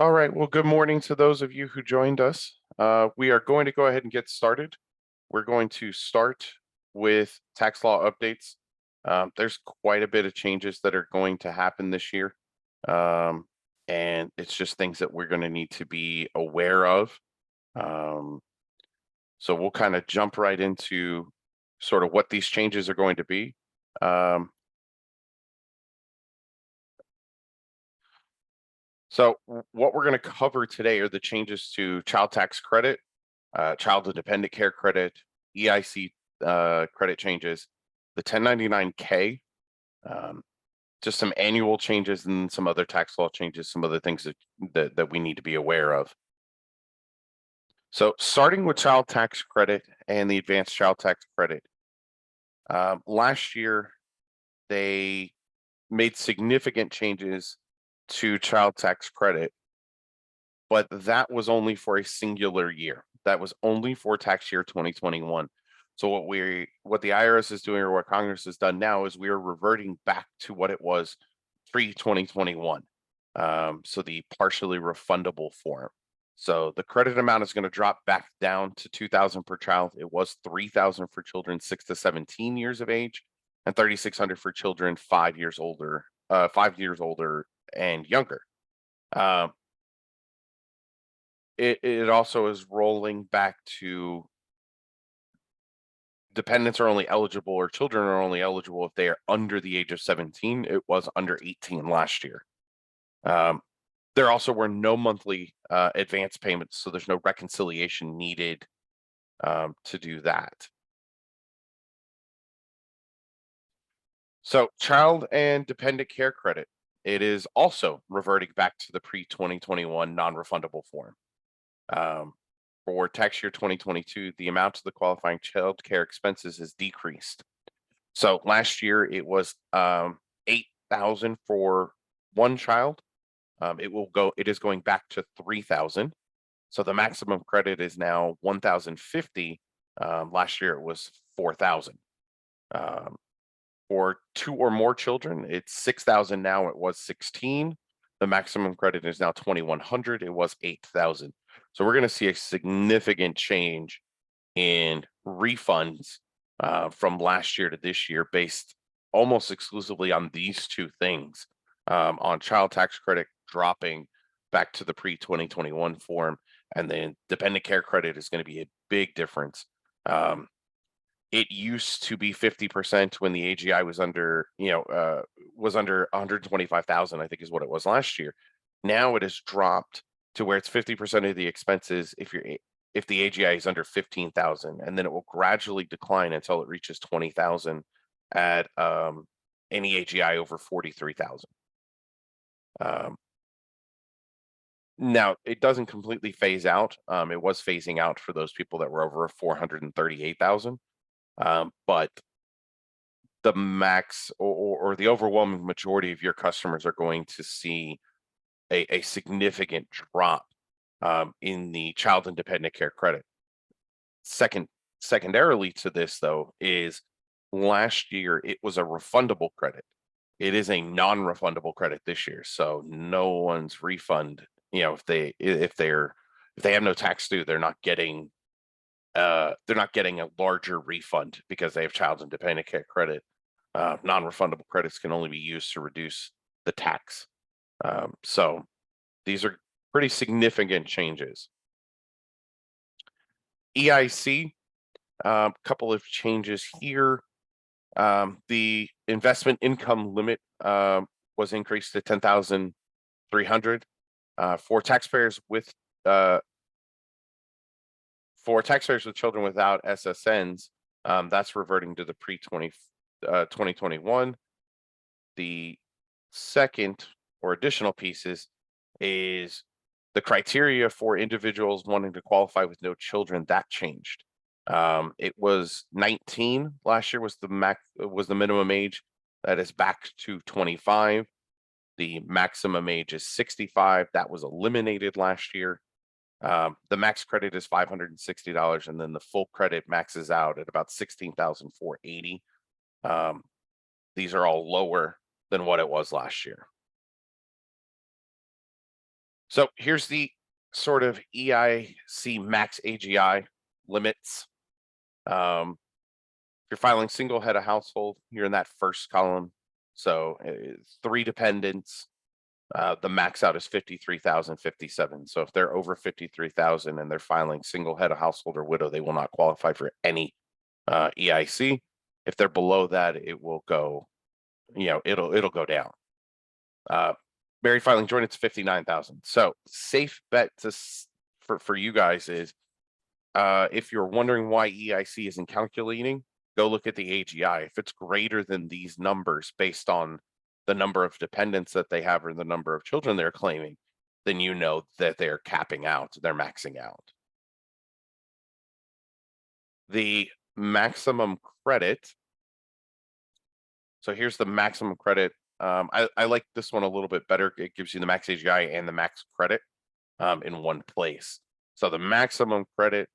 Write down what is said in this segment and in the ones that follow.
All right. Well, good morning to those of you who joined us. We are going to go ahead and get started. We're going to start with tax law updates. There's quite a bit of changes that are going to happen this year. Um, and it's just things that we're going to need to be aware of. Um, so we'll kind of jump right into sort of what these changes are going to be. Um, what we're going to cover today are the changes to child tax credit, child and dependent care credit, EIC credit changes, the 1099-K, um, just some annual changes and some other tax law changes, some other things that we need to be aware of. So starting with child tax credit and the advanced child tax credit, last year they made significant changes to child tax credit, but that was only for a singular year. That was only for tax year 2021. So what the IRS is doing, or what Congress has done now, is we are reverting back to what it was pre-2021. So the partially refundable form. So the credit amount is going to drop back down to $2,000 per child. It was $3,000 for children 6 to 17 years of age, and $3,600 for children 5 years older, and younger. It also is rolling back to dependents are only eligible, or children are only eligible if they are under the age of 17. It was under 18 last year. There also were no monthly advance payments, so there's no reconciliation needed to do that. So child and dependent care credit, it is also reverting back to the pre-2021 non-refundable form. For tax year 2022, the amount of the qualifying child care expenses is decreased. So last year it was $8,000 for one child. It is going back to $3,000. So the maximum credit is now $1,050. Last year it was $4,000. For 2 or more children, it's $6,000 now. It was $16,000. The maximum credit is now $2,100. It was $8,000. So we're going to see a significant change in refunds from last year to this year, based almost exclusively on these two things. On child tax credit dropping back to the pre-2021 form, and then dependent care credit is going to be a big difference. It used to be 50% when the AGI was under, was under 125,000, I think is what it was last year. Now it has dropped to where it's 50% of the expenses if the AGI is under 15,000, and then it will gradually decline until it reaches 20,000 at any AGI over 43,000. Now it doesn't completely phase out. It was phasing out for those people that were over 438,000. But the max or the overwhelming majority of your customers are going to see a significant drop in the child and dependent care credit. Secondarily to this, though, is last year it was a refundable credit. It is a non-refundable credit this year, so no one's refund. If they have no tax due, they're not getting a larger refund because they have child and dependent care credit. Non-refundable credits can only be used to reduce the tax. So these are pretty significant changes. EIC, a couple of changes here. The investment income limit was increased to $10,300 for taxpayers with children without SSNs. That's reverting to the pre-2021. The second or additional pieces is the criteria for individuals wanting to qualify with no children. That changed. It was 19 last year was the minimum age. That is back to 25. The maximum age is 65. That was eliminated last year. The max credit is $560, and then the full credit maxes out at about $16,480. These are all lower than what it was last year. So here's the sort of EIC max AGI limits. If you're filing single head of household, you're in that first column. So 3 dependents, the max out is 53,057. So if they're over 53,000 and they're filing single head of household or widow, they will not qualify for any EIC. If they're below that, it will go, it'll go down. Married filing joint, it's 59,000. So safe bet for you guys is, if you're wondering why EIC isn't calculating, go look at the AGI. If it's greater than these numbers based on the number of dependents that they have or the number of children they're claiming, then you know that they're capping out, they're maxing out. The maximum credit. So here's the maximum credit. I like this one a little bit better. It gives you the max AGI and the max credit in one place. So the maximum credit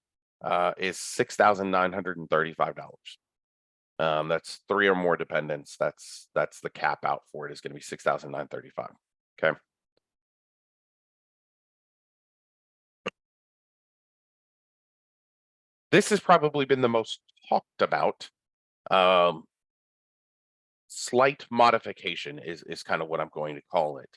is $6,935. That's 3 or more dependents. That's the cap out for it, is going to be 6,935. Okay. This has probably been the most talked about. Slight modification is kind of what I'm going to call it,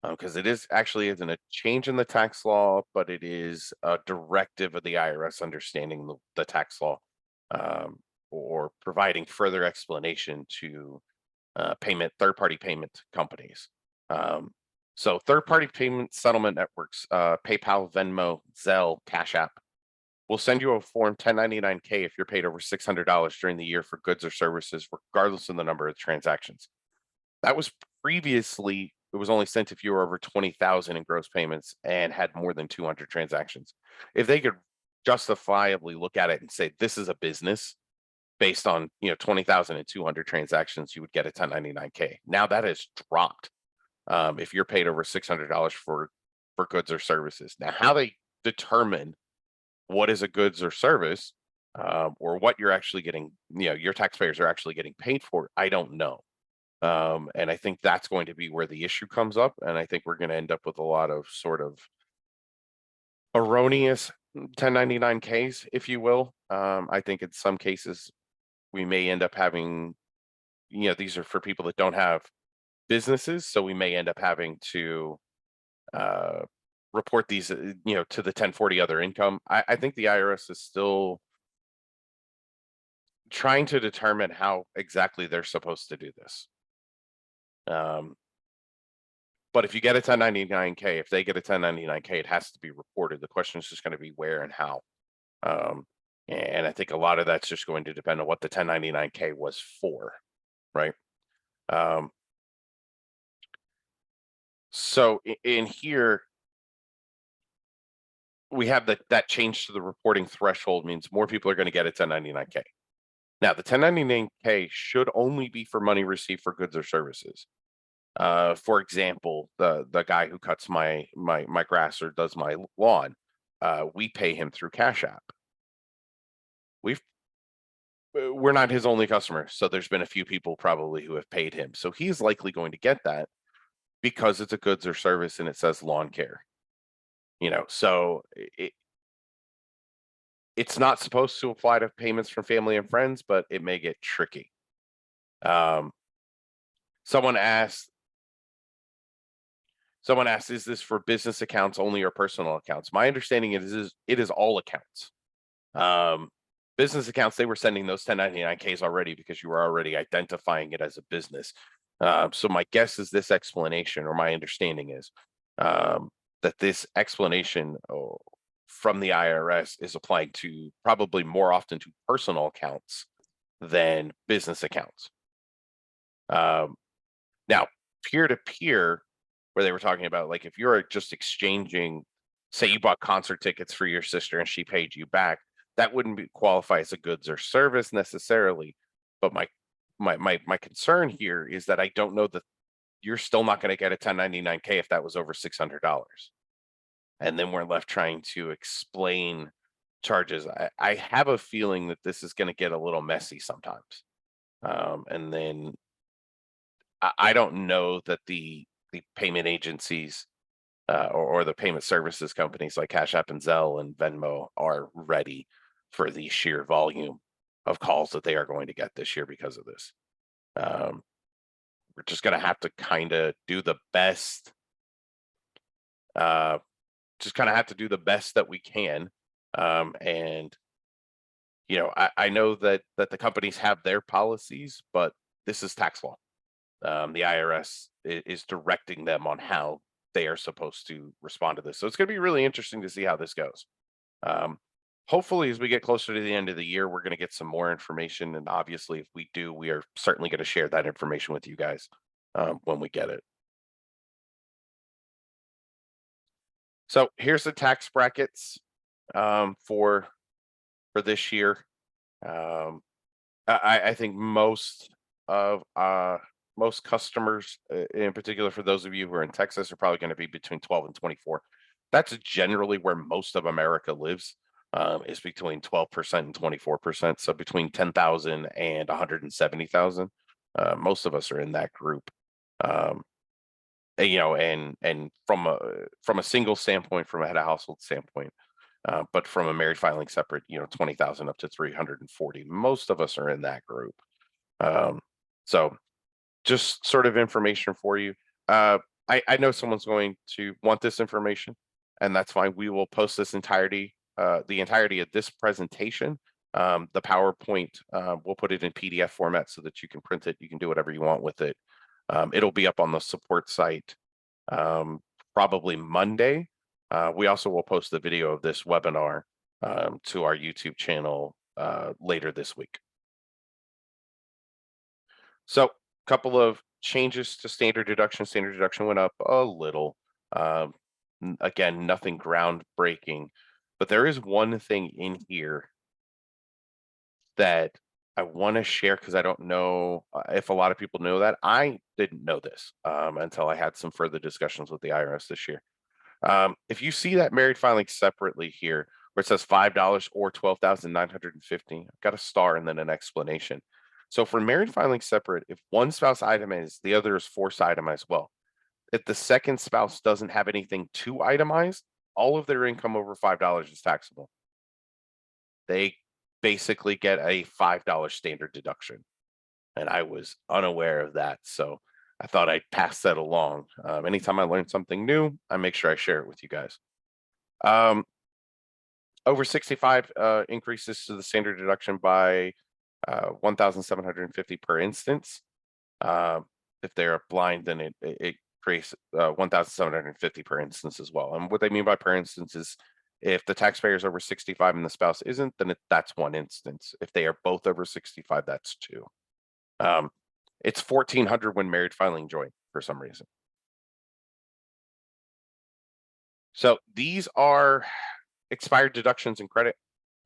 because it is actually isn't a change in the tax law, but it is a directive of the IRS understanding the tax law, or providing further explanation to third-party payment companies. So third-party payment settlement networks, PayPal, Venmo, Zelle, Cash App, will send you a Form 1099-K if you're paid over $600 during the year for goods or services, regardless of the number of transactions. That was previously, it was only sent if you were over 20,000 in gross payments and had more than 200 transactions. If they could justifiably look at it and say, this is a business based on, 20,000 and 200 transactions, you would get a 1099-K. Now that has dropped. If you're paid over $600 for goods or services. Now, how they determine what is a goods or service, or what you're actually getting, your taxpayers are actually getting paid for, I don't know. And I think that's going to be where the issue comes up. And I think we're going to end up with a lot of sort of erroneous 1099-Ks, if you will. I think in some cases we may end up having, these are for people that don't have businesses. So we may end up having to report these, to the 1040 other income. I think the IRS is still trying to determine how exactly they're supposed to do this. But if you get a 1099-K, if they get a 1099-K, it has to be reported. The question is just going to be where and how. And I think a lot of that's just going to depend on what the 1099-K was for, right? So in here, we have that change to the reporting threshold means more people are going to get a 1099-K. Now, the 1099-K should only be for money received for goods or services. For example, the guy who cuts my grass or does my lawn, we pay him through Cash App. We're not his only customer, so there's been a few people probably who have paid him. So he's likely going to get that because it's a goods or service and it says lawn care. So it's not supposed to apply to payments from family and friends, but it may get tricky. Someone asked, is this for business accounts only or personal accounts? My understanding is it is all accounts. Business accounts, they were sending those 1099-Ks already because you were already identifying it as a business. So my guess is this explanation, or my understanding is that this explanation from the IRS is applying to probably more often to personal accounts than business accounts. Now, peer-to-peer, where they were talking about, like, if you're just exchanging, say you bought concert tickets for your sister and she paid you back, that wouldn't qualify as a goods or service necessarily. But my concern here is that I don't know that you're still not going to get a 1099-K if that was over $600. And then we're left trying to explain charges. I have a feeling that this is going to get a little messy sometimes. And then I don't know that the payment agencies or the payment services companies like Cash App and Zelle and Venmo are ready for the sheer volume of calls that they are going to get this year because of this. We're just going to have to kind of do the best. Just kind of have to do the best that we can. And I know that the companies have their policies, but this is tax law. The IRS is directing them on how they are supposed to respond to this. So it's going to be really interesting to see how this goes. Hopefully, as we get closer to the end of the year, we're going to get some more information. And obviously, if we do, we are certainly going to share that information with you guys when we get it. So here's the tax brackets for this year. I think most customers, in particular for those of you who are in Texas, are probably going to be between 12 and 24. That's generally where most of America lives, is between 12% and 24%. So between 10,000 and 170,000. Most of us are in that group. And from a single standpoint, from a head of household standpoint, but from a married filing separate, 20,000 up to 340. Most of us are in that group. So just sort of information for you. I know someone's going to want this information, and that's fine. We will post this the entirety of this presentation. The PowerPoint, we'll put it in PDF format so that you can print it. You can do whatever you want with it. It'll be up on the support site probably Monday. We also will post the video of this webinar to our YouTube channel later this week. So a couple of changes to standard deduction. Standard deduction went up a little. Again, nothing groundbreaking, but there is one thing in here that I want to share because I don't know if a lot of people know that. I didn't know this until I had some further discussions with the IRS this year. If you see that married filing separately here, where it says $5 or $12,950, I've got a star and then an explanation. So for married filing separate, if one spouse itemized, the other is forced itemized. Well, if the second spouse doesn't have anything to itemize, all of their income over $5 is taxable. They basically get a $5 standard deduction. And I was unaware of that. So I thought I'd pass that along. Anytime I learn something new, I make sure I share it with you guys. Over 65 increases to the standard deduction by 1,750 per instance. If they're blind, then it creates 1,750 per instance as well. And what they mean by per instance is if the taxpayer is over 65 and the spouse isn't, then that's one instance. If they are both over 65, that's two. It's 1,400 when married filing joint for some reason. So these are expired deductions and credit.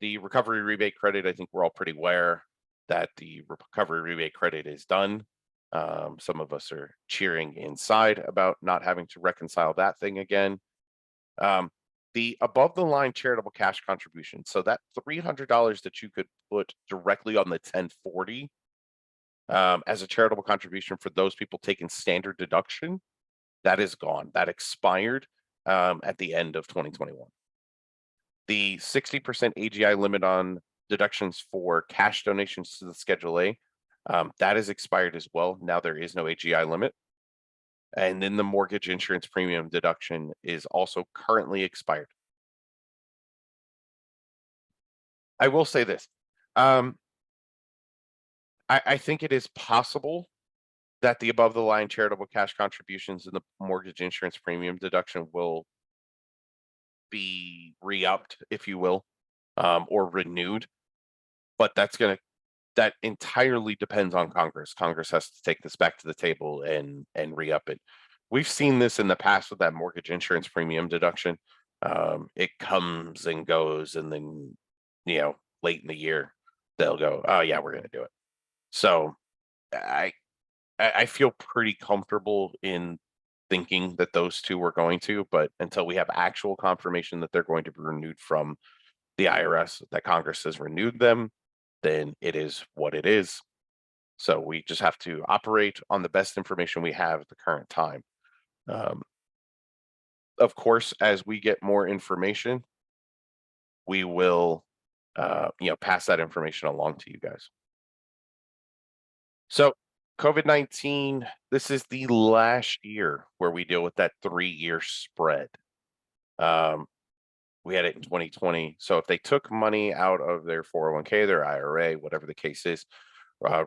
The recovery rebate credit, I think we're all pretty aware that the recovery rebate credit is done. Some of us are cheering inside about not having to reconcile that thing again. The above the line charitable cash contribution. So that $300 that you could put directly on the 1040 as a charitable contribution for those people taking standard deduction, that is gone. That expired at the end of 2021. The 60% AGI limit on deductions for cash donations to the Schedule A, that is expired as well. Now there is no AGI limit. And then the mortgage insurance premium deduction is also currently expired. I will say this. I think it is possible that the above the line charitable cash contributions and the mortgage insurance premium deduction will be re-upped, if you will, or renewed. But that entirely depends on Congress. Congress has to take this back to the table and re-up it. We've seen this in the past with that mortgage insurance premium deduction. It comes and goes, and then late in the year they'll go, oh yeah, we're going to do it. So I feel pretty comfortable in thinking that those two were going to, but until we have actual confirmation that they're going to be renewed from the IRS, that Congress has renewed them, then it is what it is. So we just have to operate on the best information we have at the current time. Of course, as we get more information, we will, pass that information along to you guys. So COVID-19, this is the last year where we deal with that 3-year spread. Um, we had it in 2020. So if they took money out of their 401k, their IRA, whatever the case is,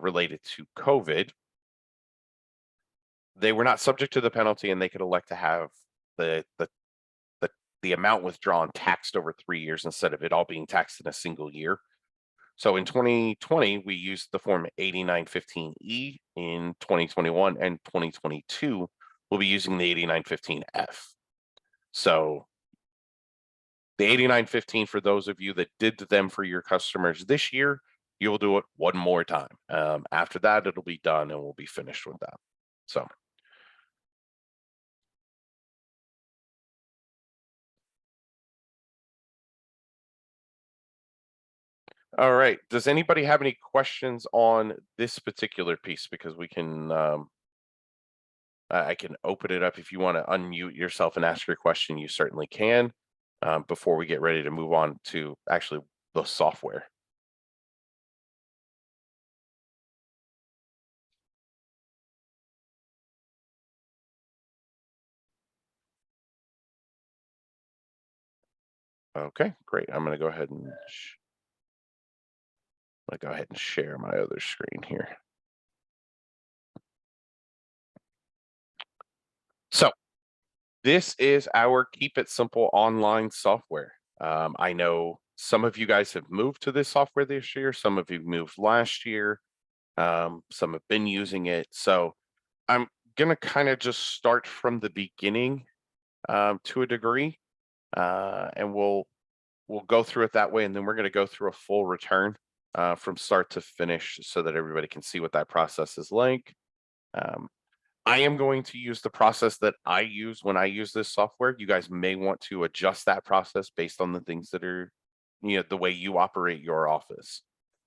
related to COVID, they were not subject to the penalty, and they could elect to have the the the, the amount withdrawn taxed over 3 years instead of it all being taxed in a single year. So in 2020, we used the form 8915E. In 2021 and 2022, we'll be using the 8915F. So the 8915, for those of you that did them for your customers this year, you'll do it one more time. After that, it'll be done and we'll be finished with that. So. All right. Does anybody have any questions on this particular piece? Because we can, I can open it up. If you want to unmute yourself and ask your question, you certainly can, before we get ready to move on to actually the software. Okay, great. I'm going to go ahead and share my other screen here. So this is our Keep It Simple online software. I know some of you guys have moved to this software this year. Some of you moved last year. Some have been using it. So I'm going to kind of just start from the beginning, to a degree, and we'll go through it that way, and then we're going to go through a full return, from start to finish, so that everybody can see what that process is like. I am going to use the process that I use when I use this software. You guys may want to adjust that process based on the things that are, the way you operate your office.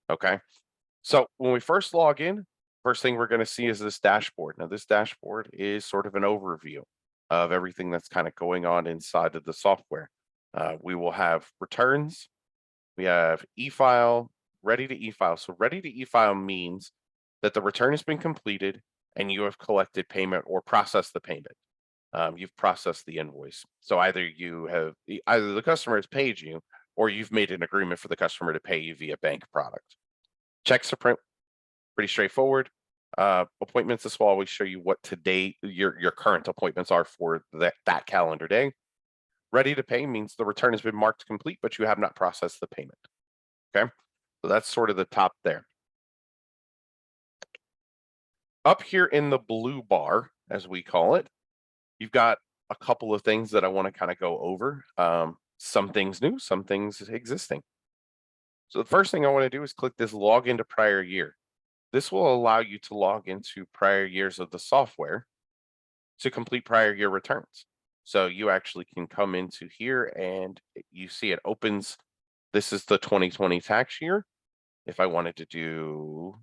Okay. So when we first log in, first thing we're going to see is this dashboard. Now, this dashboard is sort of an overview of everything that's kind of going on inside of the software. We will have returns. We have e-file, ready to e-file. So ready to e-file means that the return has been completed and you have collected payment or processed the payment. You've processed the invoice. So either the customer has paid you, or you've made an agreement for the customer to pay you via bank product. Checks are pretty straightforward. Appointments, this will always show you what today your current appointments are for that calendar day. Ready to pay means the return has been marked complete, but you have not processed the payment. Okay, so that's sort of the top there. Up here in the blue bar, as we call it, you've got a couple of things that I want to kind of go over. Some things new, some things existing. So the first thing I want to do is click this log into prior year. This will allow you to log into prior years of the software to complete prior year returns. So you actually can come into here and you see it opens. This is the 2020 tax year. If I wanted to do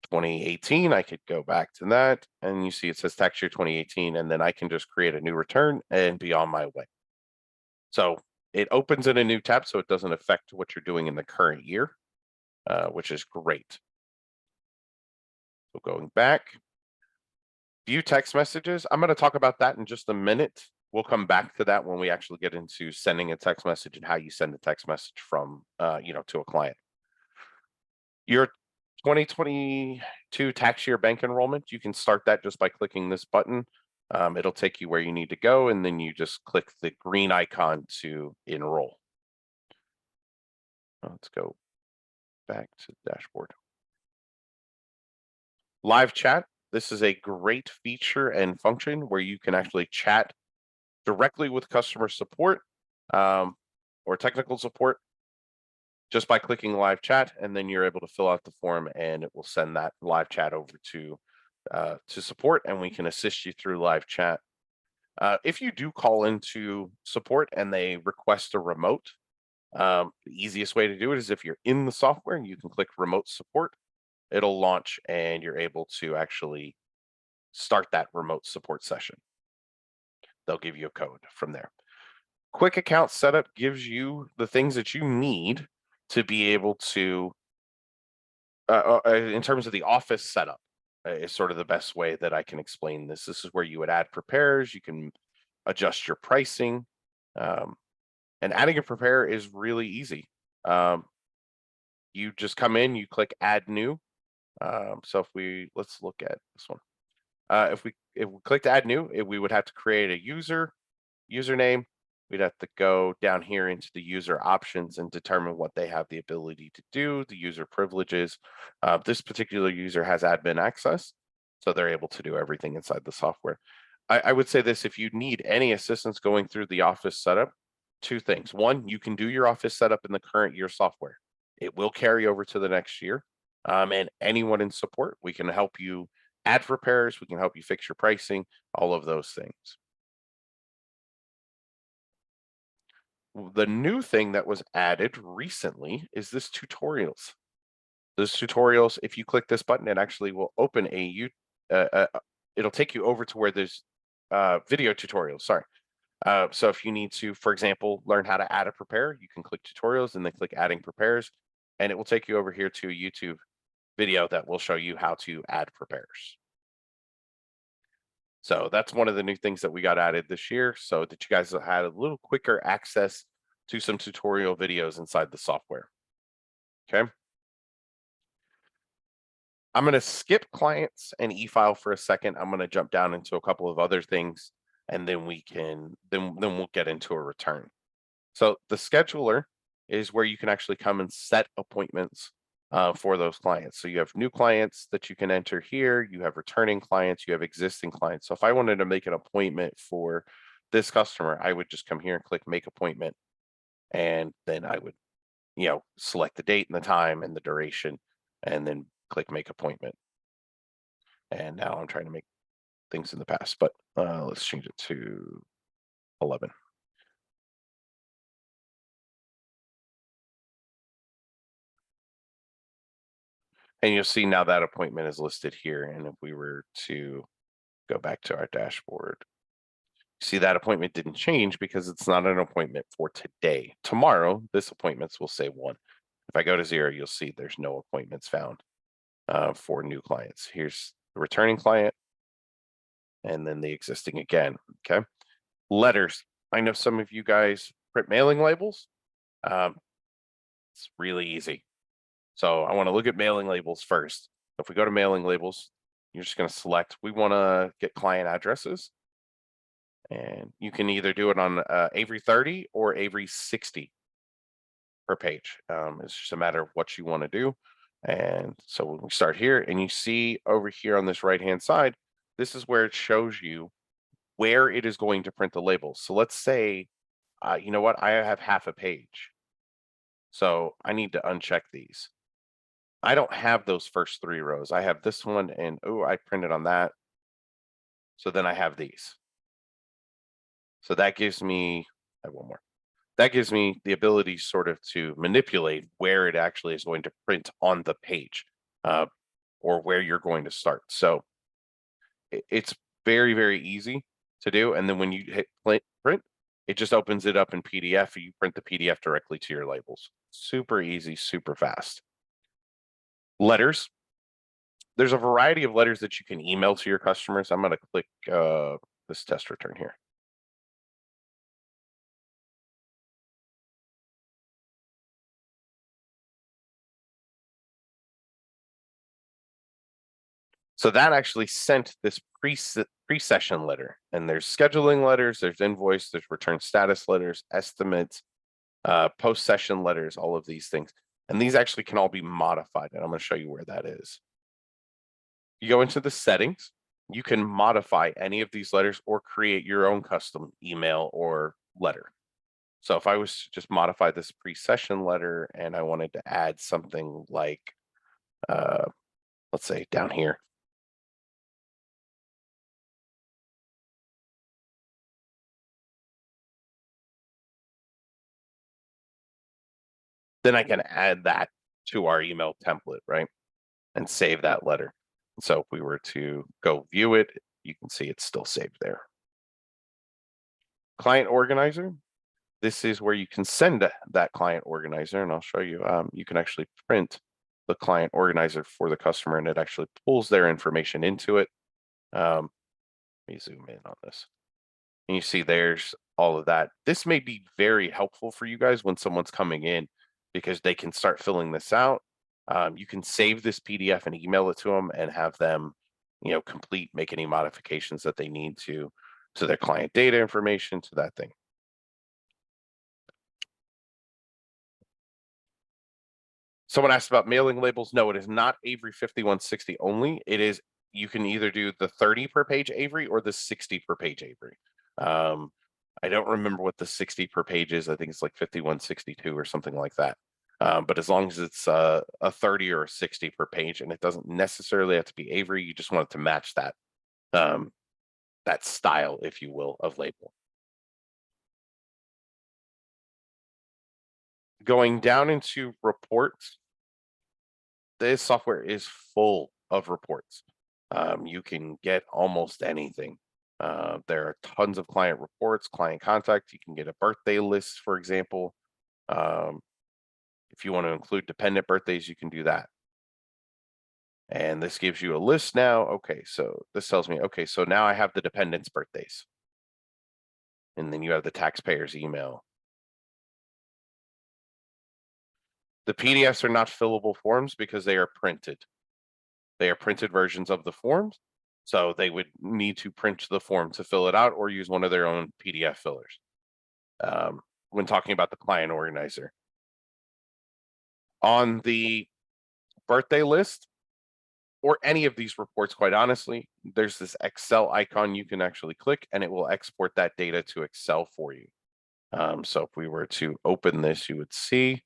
2018, I could go back to that, and you see it says tax year 2018, and then I can just create a new return and be on my way. So it opens in a new tab, so it doesn't affect what you're doing in the current year, which is great. So going back, view text messages. I'm going to talk about that in just a minute. We'll come back to that when we actually get into sending a text message and how you send a text message from, to a client. Your 2022 tax year bank enrollment, you can start that just by clicking this button. It'll take you where you need to go, and then you just click the green icon to enroll. Let's go back to the dashboard. Live chat. This is a great feature and function where you can actually chat directly with customer support, or technical support, just by clicking live chat, and then you're able to fill out the form and it will send that live chat over to support, and we can assist you through live chat. If you do call into support and they request a remote, the easiest way to do it is if you're in the software, you can click remote support. It'll launch and you're able to actually start that remote support session. they'll give you a code from there. Quick account setup gives you the things that you need to be able to, in terms of the office setup, is sort of the best way that I can explain this. This is where you would add prepares, you can adjust your pricing, um, and adding a prepare is really easy. You just come in, you click add new. So let's look at this one. If we click to add new, we would have to create a username. We'd have to go down here into the user options and determine what they have the ability to do, the user privileges. This particular user has admin access, so they're able to do everything inside the software. I would say this: if you need any assistance going through the office setup, two things. One, you can do your office setup in the current year software. It will carry over to the next year. And anyone in support, we can help you add repairs, we can help you fix your pricing, all of those things. The new thing that was added recently is this tutorials. Those tutorials, if you click this button, it actually will open it'll take you over to where there's video tutorials, sorry. So if you need to, for example, learn how to add a prepare, you can click tutorials and then click adding prepares, and it will take you over here to a YouTube video that will show you how to add prepares. So that's one of the new things that we got added this year, so that you guys had a little quicker access to some tutorial videos inside the software. Okay. I'm going to skip clients and e-file for a second. I'm going to jump down into a couple of other things, and then we'll get into a return. So the scheduler is where you can actually come and set appointments for those clients. So you have new clients that you can enter here. You have returning clients. You have existing clients. So if I wanted to make an appointment for this customer, I would just come here and click make appointment. And then I would, select the date and the time and the duration, and then click make appointment. And now I'm trying to make things in the past, but let's change it to 11. And you'll see now that appointment is listed here. And if we were to go back to our dashboard, see that appointment didn't change because it's not an appointment for today. Tomorrow, this appointments will say 1. If I go to 0, you'll see there's no appointments found for new clients. Here's the returning client, and then the existing again. Okay. Letters. I know some of you guys print mailing labels. It's really easy. So I want to look at mailing labels first. If we go to mailing labels, you're just going to select, we want to get client addresses. And you can either do it on Avery 30 or Avery 60 per page. It's just a matter of what you want to do. And so when we start here, and you see over here on this right-hand side, this is where it shows you where it is going to print the labels. So let's say, you know what, I have half a page. So I need to uncheck these. I don't have those first 3 rows. I have this one, and I printed on that. So then I have these. So that gives me, I have one more. That gives me the ability sort of to manipulate where it actually is going to print on the page, or where you're going to start. So it's very, very easy to do. And then when you hit print, it just opens it up in PDF. You print the PDF directly to your labels. Super easy, super fast. Letters. There's a variety of letters that you can email to your customers. I'm going to click this test return here. So that actually sent this pre-session letter, and there's scheduling letters, there's invoice, there's return status letters, estimates, post-session letters, all of these things. And these actually can all be modified, and I'm going to show you where that is. You go into the settings, you can modify any of these letters or create your own custom email or letter. So if I was to just modify this pre-session letter and I wanted to add something like, let's say down here, then I can add that to our email template, right? And save that letter. So if we were to go view it, you can see it's still saved there. Client organizer. This is where you can send that client organizer, and I'll show you. You can actually print the client organizer for the customer, and it actually pulls their information into it. Let me zoom in on this. And you see there's all of that. This may be very helpful for you guys when someone's coming in because they can start filling this out. You can save this PDF and email it to them and have them, complete, make any modifications that they need to their client data information, to that thing. Someone asked about mailing labels. No, it is not Avery 5160 only. It is, you can either do the 30 per page Avery or the 60 per page Avery. I don't remember what the 60 per page is. I think it's like 5162 or something like that. But as long as it's a 30 or a 60 per page, and it doesn't necessarily have to be Avery, you just want it to match that that style, if you will, of label. Going down into reports, this software is full of reports. You can get almost anything. There are tons of client reports, client contact. You can get a birthday list, for example. If you want to include dependent birthdays, you can do that. And this gives you a list now. Okay, so this tells me, okay, so now I have the dependents' birthdays. And then you have the taxpayer's email. The PDFs are not fillable forms because they are printed. They are printed versions of the forms. So they would need to print the form to fill it out or use one of their own PDF fillers. When talking about the client organizer. On the birthday list, or any of these reports, quite honestly, there's this Excel icon you can actually click and it will export that data to Excel for you. So if we were to open this, you would see,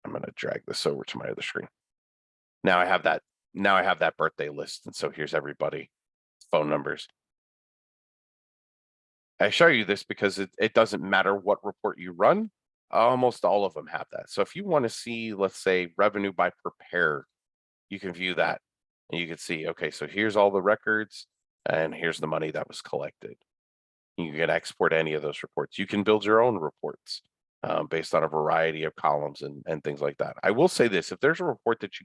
I'm going to drag this over to my other screen. Now I have that birthday list. And so here's everybody, phone numbers. I show you this because it doesn't matter what report you run. Almost all of them have that. So if you want to see, let's say, revenue by prepared, you can view that and you can see, okay, so here's all the records and here's the money that was collected. You can export any of those reports. You can build your own reports based on a variety of columns and things like that. I will say this, if there's a report that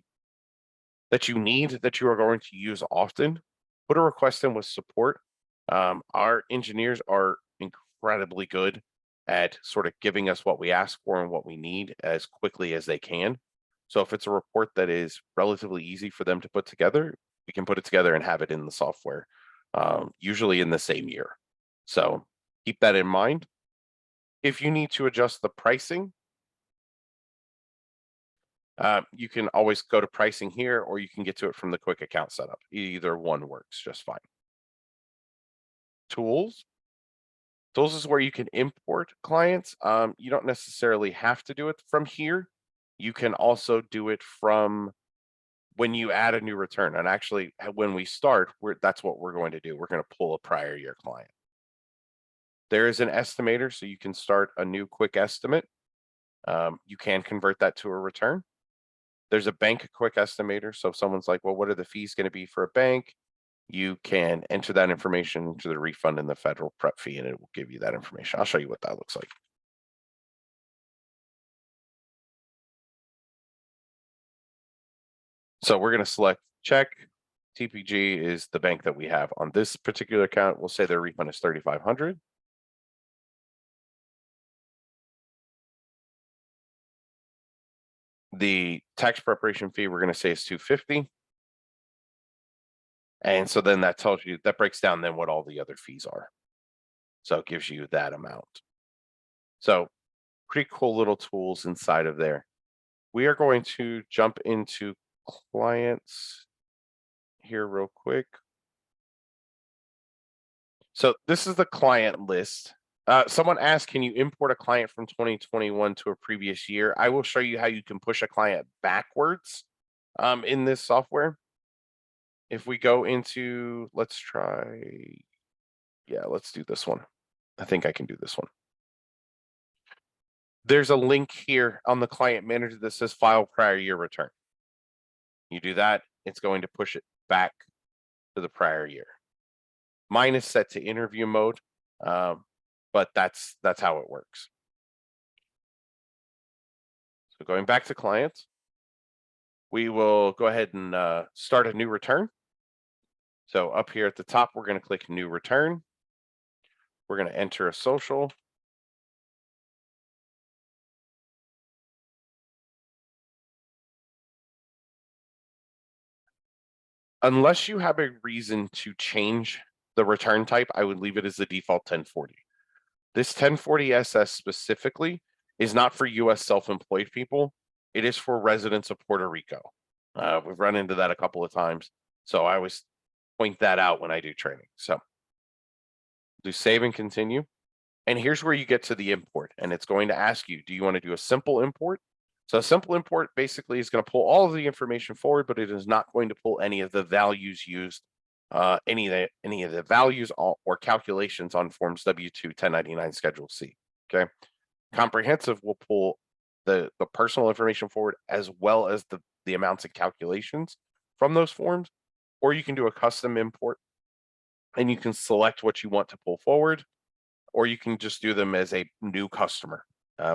you need, that you are going to use often, put a request in with support. Our engineers are incredibly good at sort of giving us what we ask for and what we need as quickly as they can. So if it's a report that is relatively easy for them to put together, we can put it together and have it in the software, usually in the same year. So keep that in mind. If you need to adjust the pricing, you can always go to pricing here, or you can get to it from the quick account setup. Either one works just fine. Tools. Tools is where you can import clients. You don't necessarily have to do it from here. You can also do it from when you add a new return. And actually, when we start, that's what we're going to do. We're going to pull a prior year client. There is an estimator, so you can start a new quick estimate. You can convert that to a return. There's a bank quick estimator. So if someone's like, well, what are the fees going to be for a bank? You can enter that information to the refund and the federal prep fee, and it will give you that information. I'll show you what that looks like. So we're going to select check. TPG is the bank that we have on this particular account. We'll say their refund is $3,500. The tax preparation fee we're going to say is $250. And so then that tells you, that breaks down then what all the other fees are. So it gives you that amount. So pretty cool little tools inside of there. We are going to jump into clients here real quick. So this is the client list. Someone asked, can you import a client from 2021 to a previous year? I will show you how you can push a client backwards in this software. If we go into, let's do this one. I think I can do this one. There's a link here on the client manager that says file prior year return. You do that, it's going to push it back to the prior year. Mine is set to interview mode, but that's how it works. So going back to clients, we will go ahead and start a new return. So up here at the top, we're going to click new return. We're going to enter a social. Unless you have a reason to change the return type, I would leave it as the default 1040. This 1040 SS specifically is not for US self-employed people. It is for residents of Puerto Rico. We've run into that a couple of times. So I always point that out when I do training. So do save and continue. And here's where you get to the import. And it's going to ask you, do you want to do a simple import? So a simple import basically is going to pull all of the information forward, but it is not going to pull any of the values used, any of the values or calculations on forms W-2, 1099, Schedule C. Okay. Comprehensive will pull the personal information forward as well as the amounts and calculations from those forms, or you can do a custom import and you can select what you want to pull forward, or you can just do them as a new customer.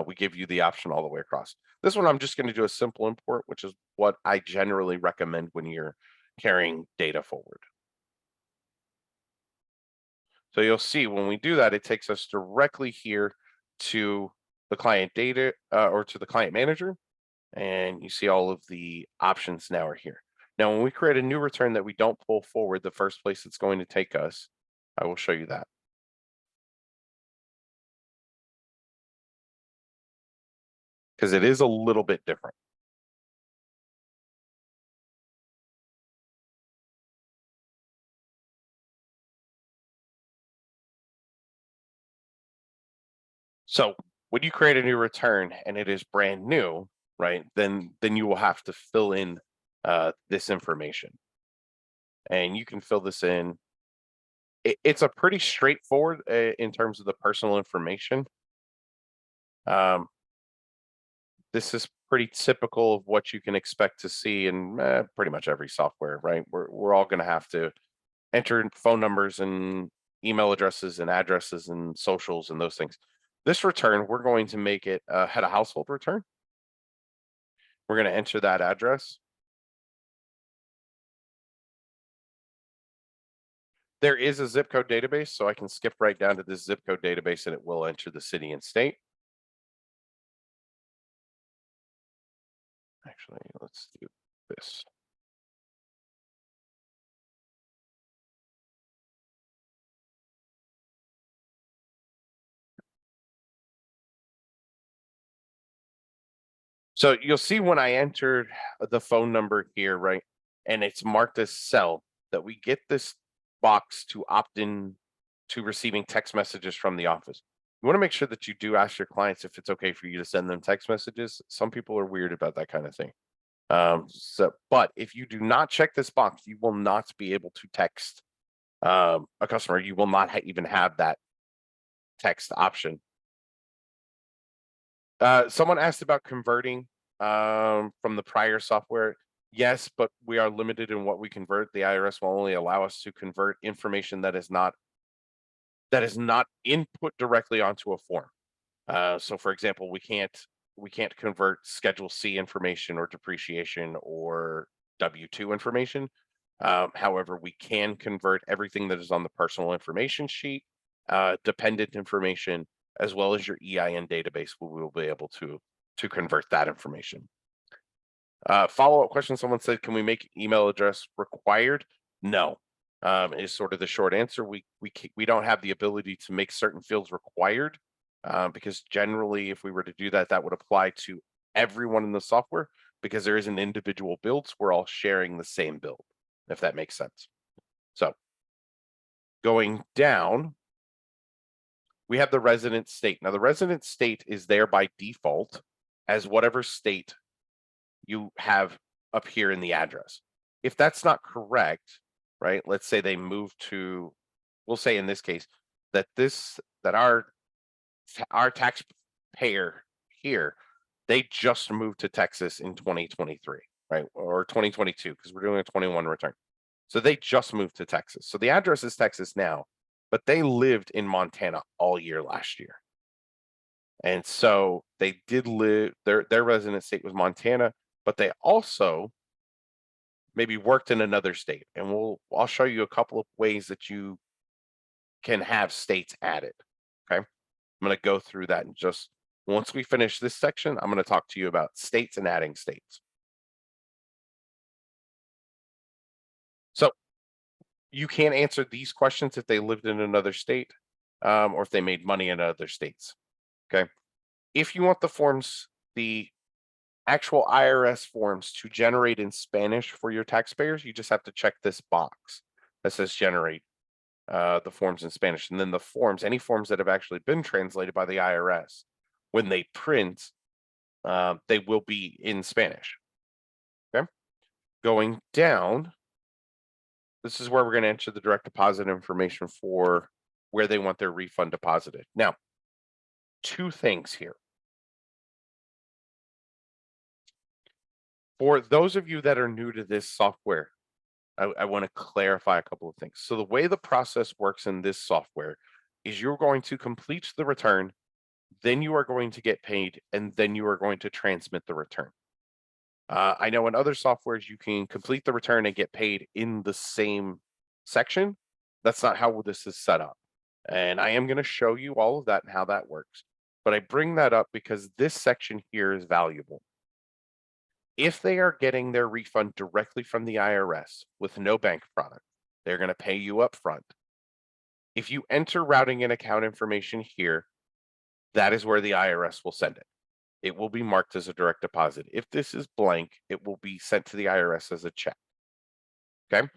We give you the option all the way across. This one, I'm just going to do a simple import, which is what I generally recommend when you're carrying data forward. So you'll see when we do that, it takes us directly here to the client data or to the client manager. And you see all of the options now are here. Now, when we create a new return that we don't pull forward, the first place it's going to take us, I will show you that. Because it is a little bit different. So when you create a new return and it is brand new, right, then you will have to fill in this information. And you can fill this in. It's a pretty straightforward in terms of the personal information. This is pretty typical of what you can expect to see in pretty much every software, right? We're all going to have to enter phone numbers and email addresses and addresses and socials and those things. This return, we're going to make it a head of household return. We're going to enter that address. There is a zip code database, so I can skip right down to this zip code database and it will enter the city and state. Actually, let's do this. So you'll see when I entered the phone number here, right, and it's marked as cell, that we get this box to opt in to receiving text messages from the office. You want to make sure that you do ask your clients if it's okay for you to send them text messages. Some people are weird about that kind of thing. But if you do not check this box, you will not be able to text a customer. You will not even have that text option. Someone asked about converting from the prior software. Yes, but we are limited in what we convert. The IRS will only allow us to convert information that is not input directly onto a form. So for example, we can't convert Schedule C information or depreciation or W-2 information. However, we can convert everything that is on the personal information sheet, dependent information, as well as your EIN database. We will be able to convert that information. Follow-up question. Someone said, can we make email address required? No, is sort of the short answer. We don't have the ability to make certain fields required because generally if we were to do that, that would apply to everyone in the software because there is an individual build. So we're all sharing the same build, if that makes sense. So going down, we have the resident state. Now the resident state is there by default as whatever state you have up here in the address. If that's not correct, right? Let's say they move to, we'll say in this case that our taxpayer here, they just moved to Texas in 2023, right? Or 2022, because we're doing a 21 return. So they just moved to Texas. So the address is Texas now, but they lived in Montana all year last year. And so they did live, their resident state was Montana, but they also maybe worked in another state. And I'll show you a couple of ways that you can have states added. Okay. I'm going to go through that and just once we finish this section, I'm going to talk to you about states and adding states. So you can't answer these questions if they lived in another state or if they made money in other states. Okay. If you want the forms, the actual IRS forms to generate in Spanish for your taxpayers, you just have to check this box that says generate the forms in Spanish. And then the forms, any forms that have actually been translated by the IRS, when they print, they will be in Spanish. Okay. Going down, this is where we're going to enter the direct deposit information for where they want their refund deposited. Now, two things here. For those of you that are new to this software, I want to clarify a couple of things. So the way the process works in this software is you're going to complete the return, then you are going to get paid, and then you are going to transmit the return. I know in other softwares you can complete the return and get paid in the same section. That's not how this is set up. And I am going to show you all of that and how that works. But I bring that up because this section here is valuable. If they are getting their refund directly from the IRS with no bank product, they're going to pay you up front. If you enter routing and account information here, that is where the IRS will send it. It will be marked as a direct deposit. If this is blank, it will be sent to the IRS as a check. Okay.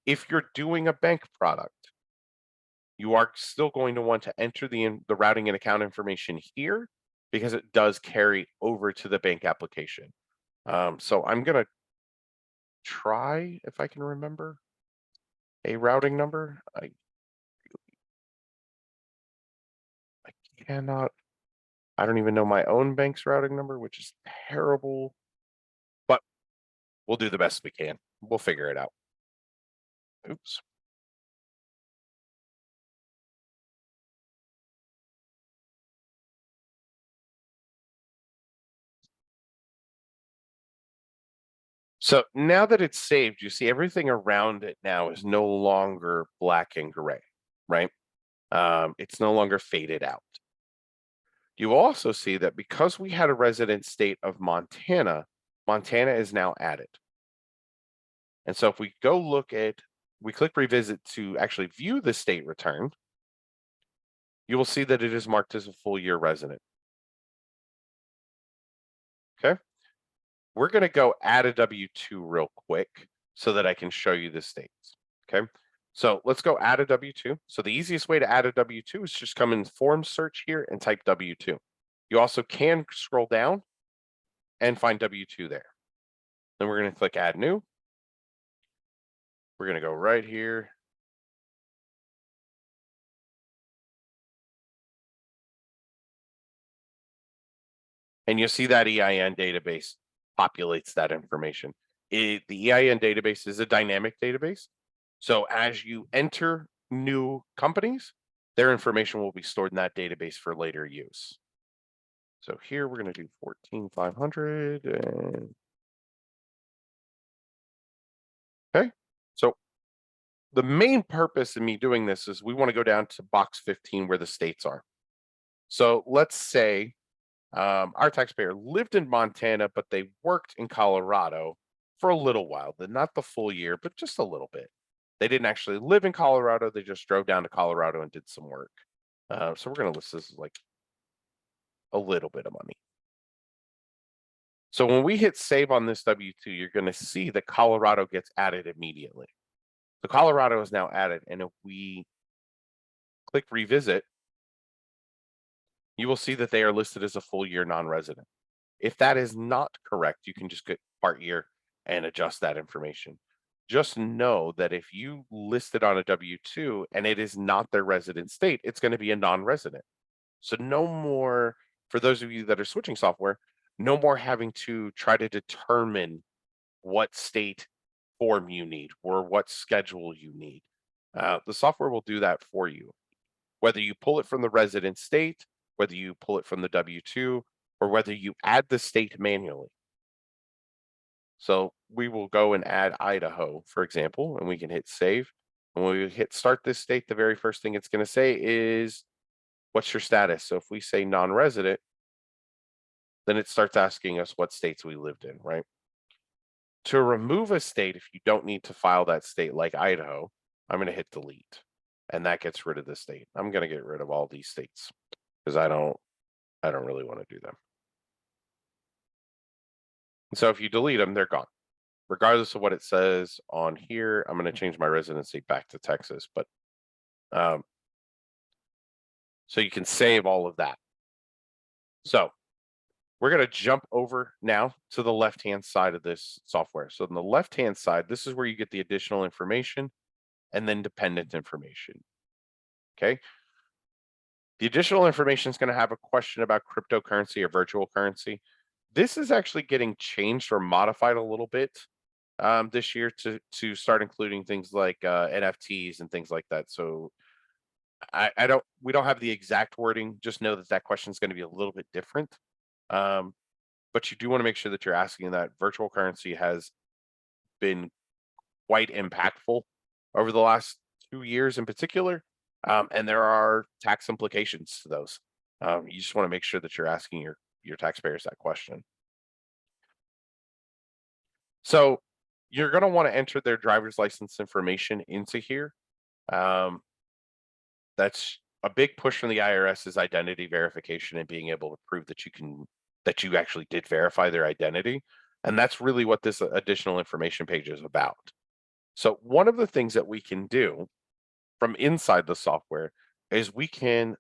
If you're doing a bank product, you are still going to want to enter the routing and account information here because it does carry over to the bank application. So I'm going to try if I can remember a routing number. I cannot. I don't even know my own bank's routing number, which is terrible. But we'll do the best we can. We'll figure it out. Oops. So now that it's saved, you see everything around it now is no longer black and gray, right? It's no longer faded out. You also see that because we had a resident state of Montana, Montana is now added. And so if we go look at, we click revisit to actually view the state return, you will see that it is marked as a full year resident. Okay. We're going to go add a W-2 real quick so that I can show you the states. Okay. So let's go add a W-2. So the easiest way to add a W-2 is just come in form search here and type W-2. You also can scroll down and find W-2 there. Then we're going to click add new. We're going to go right here. And you'll see that EIN database populates that information. The EIN database is a dynamic database. So as you enter new companies, their information will be stored in that database for later use. So here we're going to do 14,500 and okay. So the main purpose of me doing this is we want to go down to box 15 where the states are. So let's say our taxpayer lived in Montana, but they worked in Colorado for a little while, not the full year, but just a little bit. They didn't actually live in Colorado. They just drove down to Colorado and did some work. So we're going to list this as like a little bit of money. So when we hit save on this W-2, you're going to see that Colorado gets added immediately. So Colorado is now added. And if we click revisit, you will see that they are listed as a full year non-resident. If that is not correct, you can just get part year and adjust that information. Just know that if you list it on a W-2 and it is not their resident state, it's going to be a non-resident. So no more, for those of you that are switching software, no more having to try to determine what state form you need or what schedule you need. The software will do that for you. Whether you pull it from the resident state, whether you pull it from the W-2, or whether you add the state manually. So we will go and add Idaho, for example, and we can hit save. When we hit start this state, the very first thing it's going to say is, what's your status? So if we say non-resident, then it starts asking us what states we lived in, right? To remove a state, if you don't need to file that state like Idaho, I'm going to hit delete. And that gets rid of the state. I'm going to get rid of all these states because I don't really want to do them. So if you delete them, they're gone. Regardless of what it says on here, I'm going to change my residency back to Texas, but so you can save all of that. So we're going to jump over now to the left-hand side of this software. So on the left-hand side, this is where you get the additional information and then dependent information. Okay. The additional information is going to have a question about cryptocurrency or virtual currency. This is actually getting changed or modified a little bit this year to start including things like NFTs and things like that. So we don't have the exact wording. Just know that question is going to be a little bit different. But you do want to make sure that you're asking that. Virtual currency has been quite impactful over the last 2 years in particular. And there are tax implications to those. You just want to make sure that you're asking your taxpayers that question. So you're going to want to enter their driver's license information into here. That's a big push from the IRS is identity verification and being able to prove that you actually did verify their identity. And that's really what this additional information page is about. So one of the things that we can do from inside the software is we can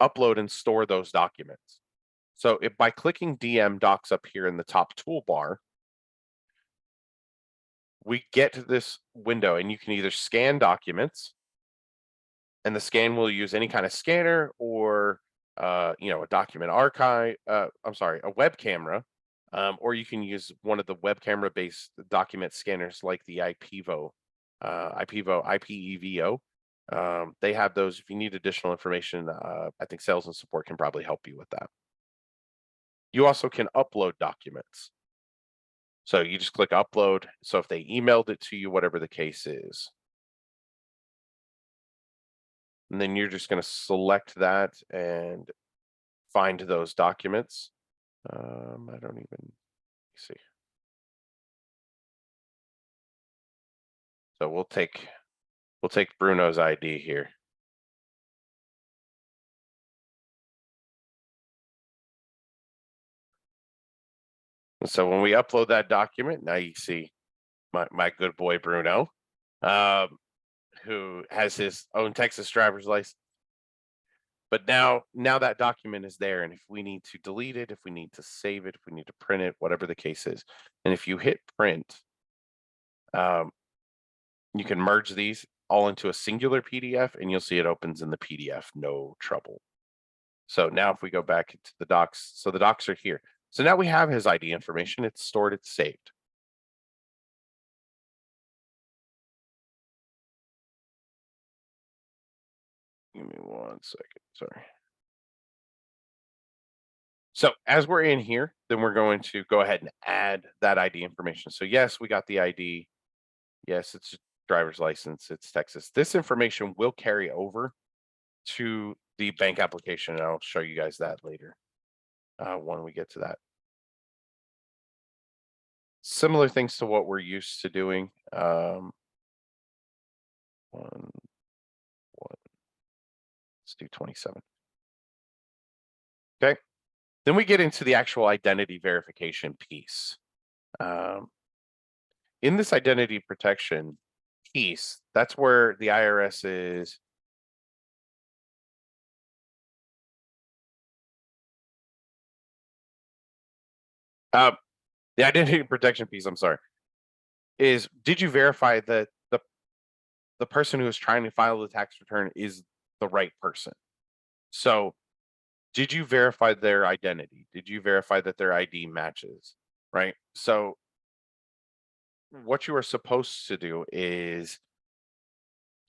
upload and store those documents. So by clicking DM Docs up here in the top toolbar, we get to this window and you can either scan documents, and the scan will use any kind of scanner or a document archive. A web camera, or you can use one of the web camera based document scanners like the IPEVO. They have those. If you need additional information, I think sales and support can probably help you with that. You also can upload documents. So you just click upload. So if they emailed it to you, whatever the case is, and then you're just going to select that and find those documents. I don't even see. So we'll take Bruno's ID here. And so when we upload that document, now you see my good boy Bruno, who has his own Texas driver's license. But now that document is there, and if we need to delete it, if we need to save it, if we need to print it, whatever the case is, and if you hit print, you can merge these all into a singular PDF, and you'll see it opens in the PDF, no trouble. So now if we go back into the docs, so the docs are here. So now we have his ID information. It's stored, it's saved. Give me 1 second, sorry. So as we're in here, then we're going to go ahead and add that ID information. So yes, we got the ID. Yes, it's driver's license, it's Texas. This information will carry over to the bank application, and I'll show you guys that later when we get to that. Similar things to what we're used to doing. Let's do 27. Okay. Then we get into the actual identity verification piece. In this identity protection piece, that's where the IRS is. The identity protection piece, I'm sorry, is did you verify that the person who is trying to file the tax return is the right person? So did you verify their identity? Did you verify that their ID matches? Right. So what you are supposed to do is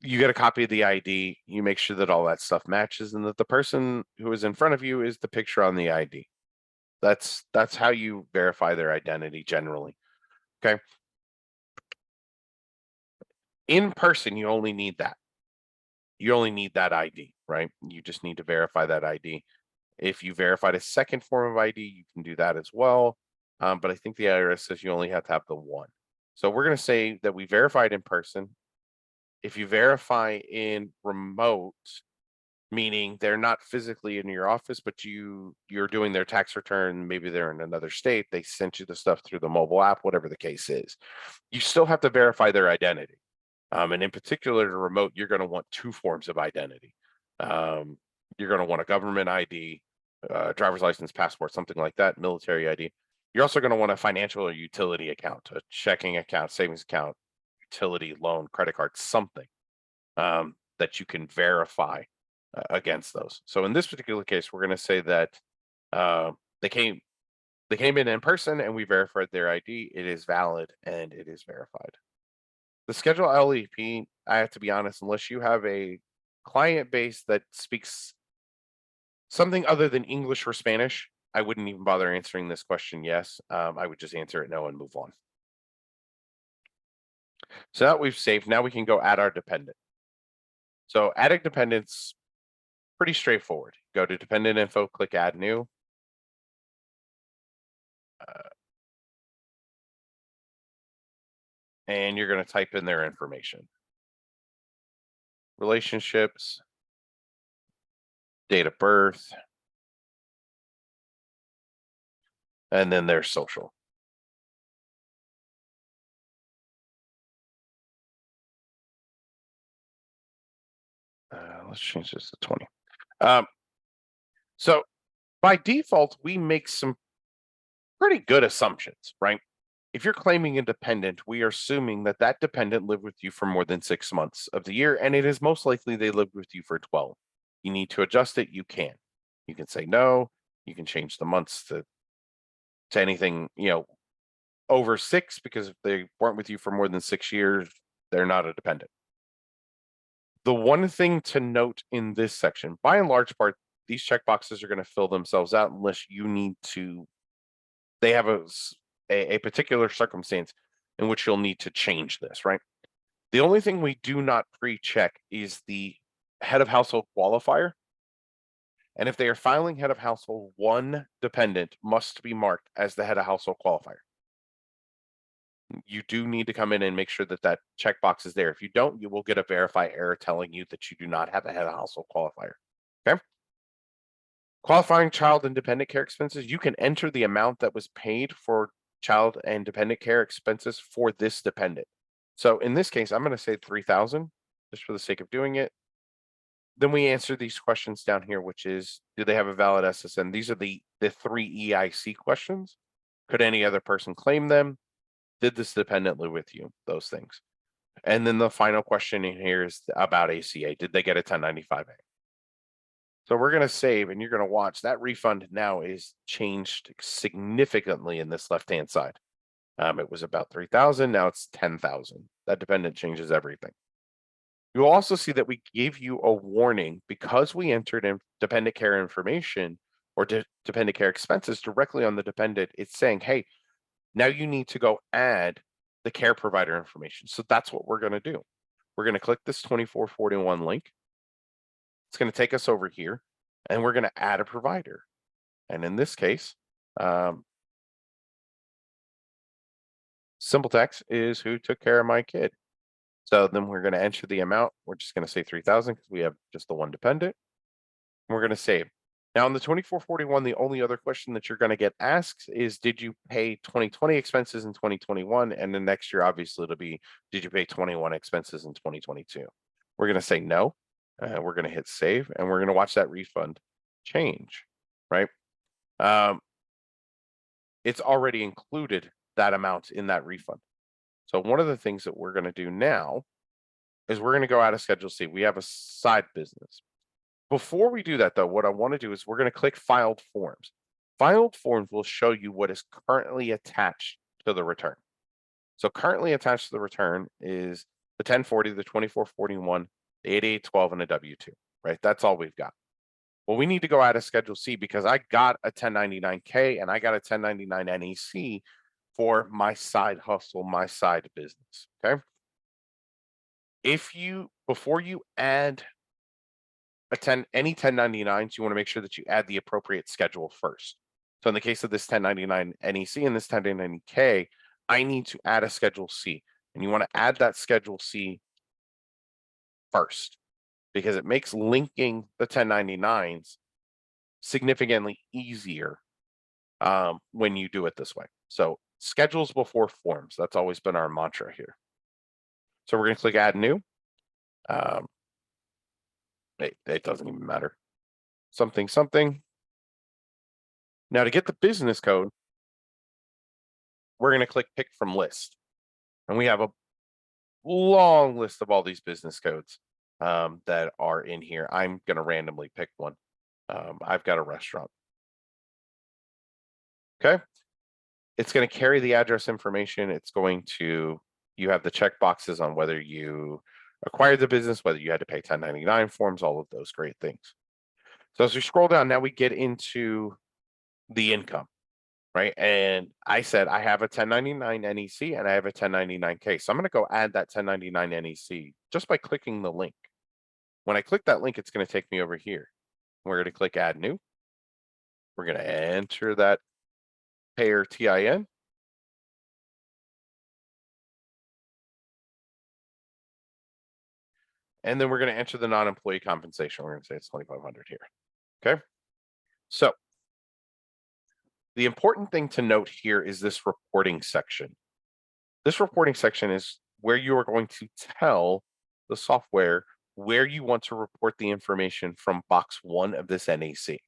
you get a copy of the ID, you make sure that all that stuff matches and that the person who is in front of you is the picture on the ID. That's how you verify their identity generally. Okay. In person, you only need that. You only need that ID, right? You just need to verify that ID. If you verified a second form of ID, you can do that as well. But I think the IRS says you only have to have the one. So we're going to say that we verified in person. If you verify in remote, meaning they're not physically in your office, but you're doing their tax return, maybe they're in another state, they sent you the stuff through the mobile app, whatever the case is, you still have to verify their identity. And in particular, to remote, you're going to want two forms of identity. You're going to want a government ID, driver's license, passport, something like that, military ID. You're also going to want a financial or utility account, a checking account, savings account, utility, loan, credit card, something that you can verify against those. So in this particular case, we're going to say that uh, they came in person and we verified their ID. It is valid and it is verified. The schedule LEP, I have to be honest, unless you have a client base that speaks something other than English or Spanish, I wouldn't even bother answering this question yes. I would just answer it no and move on. So that we've saved, now we can go add our dependent. So adding dependents, pretty straightforward. Go to dependent info, click add new. And you're going to type in their information. Relationships, date of birth, and then their social. Let's change this to 20. So by default, we make some pretty good assumptions, right? If you're claiming a dependent, we are assuming that that dependent lived with you for more than 6 months of the year, and it is most likely they lived with you for 12. You need to adjust it, you can. You can say no, you can change the months to anything, over 6, because if they weren't with you for more than 6 years, they're not a dependent. The one thing to note in this section, by and large part, these checkboxes are going to fill themselves out unless you need to, they have a particular circumstance in which you'll need to change this, right? The only thing we do not pre-check is the head of household qualifier. And if they are filing head of household, one dependent must be marked as the head of household qualifier. You do need to come in and make sure that that checkbox is there. If you don't, you will get a verify error telling you that you do not have a head of household qualifier. Okay. Qualifying child and dependent care expenses, you can enter the amount that was paid for child and dependent care expenses for this dependent. So in this case, I'm going to say 3,000 just for the sake of doing it. Then we answer these questions down here, which is, do they have a valid SSN? These are the 3 EIC questions. Could any other person claim them? Did this dependent live with you? Those things. And then the final question in here is about ACA. Did they get a 1095A? So we're going to save, and you're going to watch that refund now is changed significantly in this left-hand side. It was about 3,000. Now it's 10,000. That dependent changes everything. You'll also see that we gave you a warning because we entered in dependent care information or dependent care expenses directly on the dependent. It's saying, hey, now you need to go add the care provider information. So that's what we're going to do. We're going to click this 2441 link. It's going to take us over here, and we're going to add a provider. And in this case, SimpleTax is who took care of my kid. So then we're going to enter the amount. We're just going to say 3,000 because we have just the one dependent. And we're going to save. Now in the 2441, the only other question that you're going to get asked is, did you pay 2020 expenses in 2021? And then next year, obviously, it'll be, did you pay 21 expenses in 2022? We're going to say no. We're going to hit save, and we're going to watch that refund change, right? It's already included that amount in that refund. So one of the things that we're going to do now is we're going to go out of Schedule C. We have a side business. Before we do that, though, what I want to do is we're going to click Filed Forms. Filed Forms will show you what is currently attached to the return. So currently attached to the return is the 1040, the 2441, the 8812, and a W-2, right? That's all we've got. Well, we need to go out of Schedule C because I got a 1099-K and I got a 1099 NEC for my side hustle, my side business, okay? Before you add any 1099s, you want to make sure that you add the appropriate schedule first. So in the case of this 1099 NEC and this 1099-K, I need to add a Schedule C. And you want to add that Schedule C first because it makes linking the 1099s significantly easier when you do it this way. So schedules before forms. That's always been our mantra here. So we're going to click Add New. It doesn't even matter. Something, something. Now to get the business code, we're going to click Pick from List. And we have a long list of all these business codes that are in here. I'm going to randomly pick one. I've got a restaurant. Okay. It's going to carry the address information. You have the check boxes on whether you acquired the business, whether you had to pay 1099 forms, all of those great things. So as we scroll down, now we get into the income, right? And I said I have a 1099 NEC and I have a 1099-K. So I'm going to go add that 1099 NEC just by clicking the link. When I click that link, it's going to take me over here. We're going to click Add New. We're going to enter that payer TIN. And then we're going to enter the non-employee compensation. We're going to say it's 2,500 here. Okay. So the important thing to note here is this reporting section. This reporting section is where you are going to tell the software where you want to report the information from box 1 of this NEC.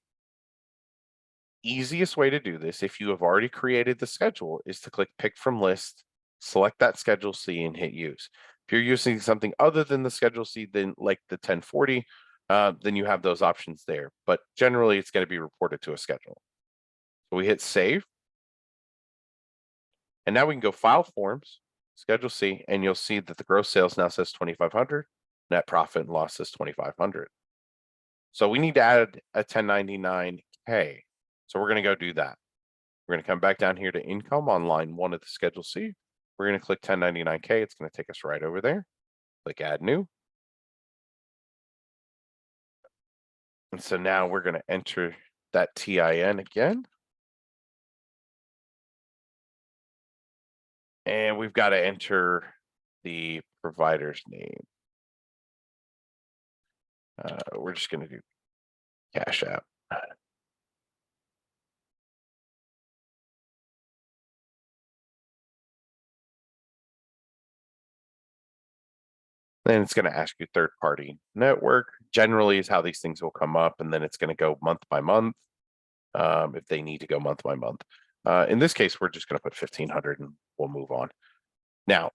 Easiest way to do this, if you have already created the schedule, is to click Pick from List, select that Schedule C, and hit Use. If you're using something other than the Schedule C, then like the 1040, then you have those options there. But generally, it's going to be reported to a schedule. So we hit Save. And now we can go File Forms, Schedule C, and you'll see that the gross sales now says 2,500. Net profit and loss says 2,500. So we need to add a 1099-K. So we're going to go do that. We're going to come back down here to income on line 1 of the Schedule C. We're going to click 1099-K. It's going to take us right over there. Click Add New. And so now we're going to enter that TIN again. And we've got to enter the provider's name. We're just going to do Cash App. Then it's going to ask you third-party network. Generally is how these things will come up, and then it's going to go month by month if they need to go month by month. In this case, we're just going to put 1,500 and we'll move on. Now,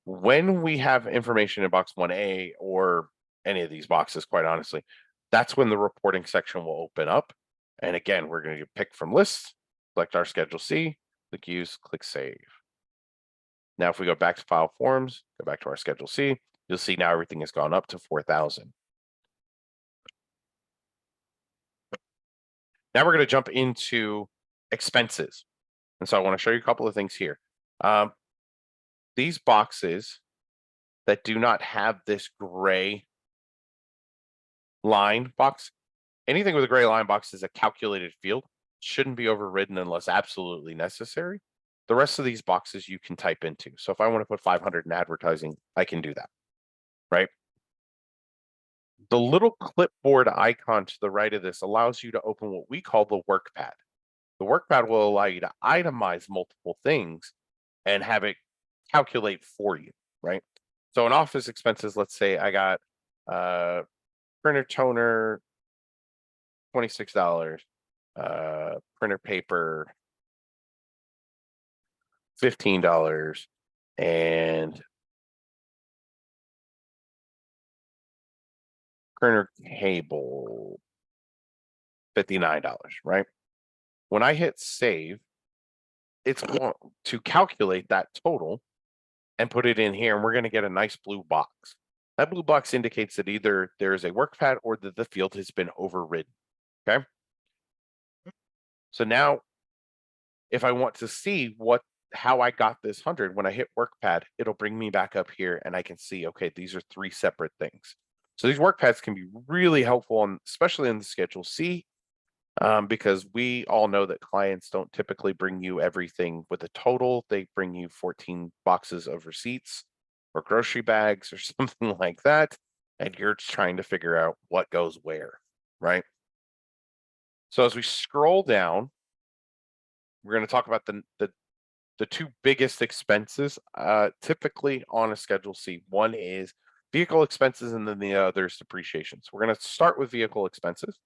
when we have information in box 1A or any of these boxes, quite honestly, that's when the reporting section will open up. And again, we're going to pick from list, select our Schedule C, click Use, click Save. Now, if we go back to File Forms, go back to our Schedule C, you'll see now everything has gone up to 4,000. Now we're going to jump into expenses. And so I want to show you a couple of things here. These boxes that do not have this gray line box, anything with a gray line box is a calculated field, shouldn't be overridden unless absolutely necessary. The rest of these boxes you can type into. So if I want to put 500 in advertising, I can do that, right? The little clipboard icon to the right of this allows you to open what we call the workpad. The workpad will allow you to itemize multiple things and have it calculate for you, right? So in office expenses, let's say I got printer toner, $26, printer paper, $15, and printer cable, $59, right? When I hit save, it's going to calculate that total and put it in here, and we're going to get a nice blue box. That blue box indicates that either there is a work pad or that the field has been overridden. Okay. So now if I want to see how I got this 100, when I hit work pad, it'll bring me back up here and I can see, okay, these are 3 separate things. So these work pads can be really helpful, especially in the Schedule C, because we all know that clients don't typically bring you everything with a total. They bring you 14 boxes of receipts or grocery bags or something like that, and you're just trying to figure out what goes where, right? So as we scroll down, we're going to talk about the 2 biggest expenses typically on a Schedule C. One is vehicle expenses, and then the other is depreciation. So we're going to start with vehicle expenses.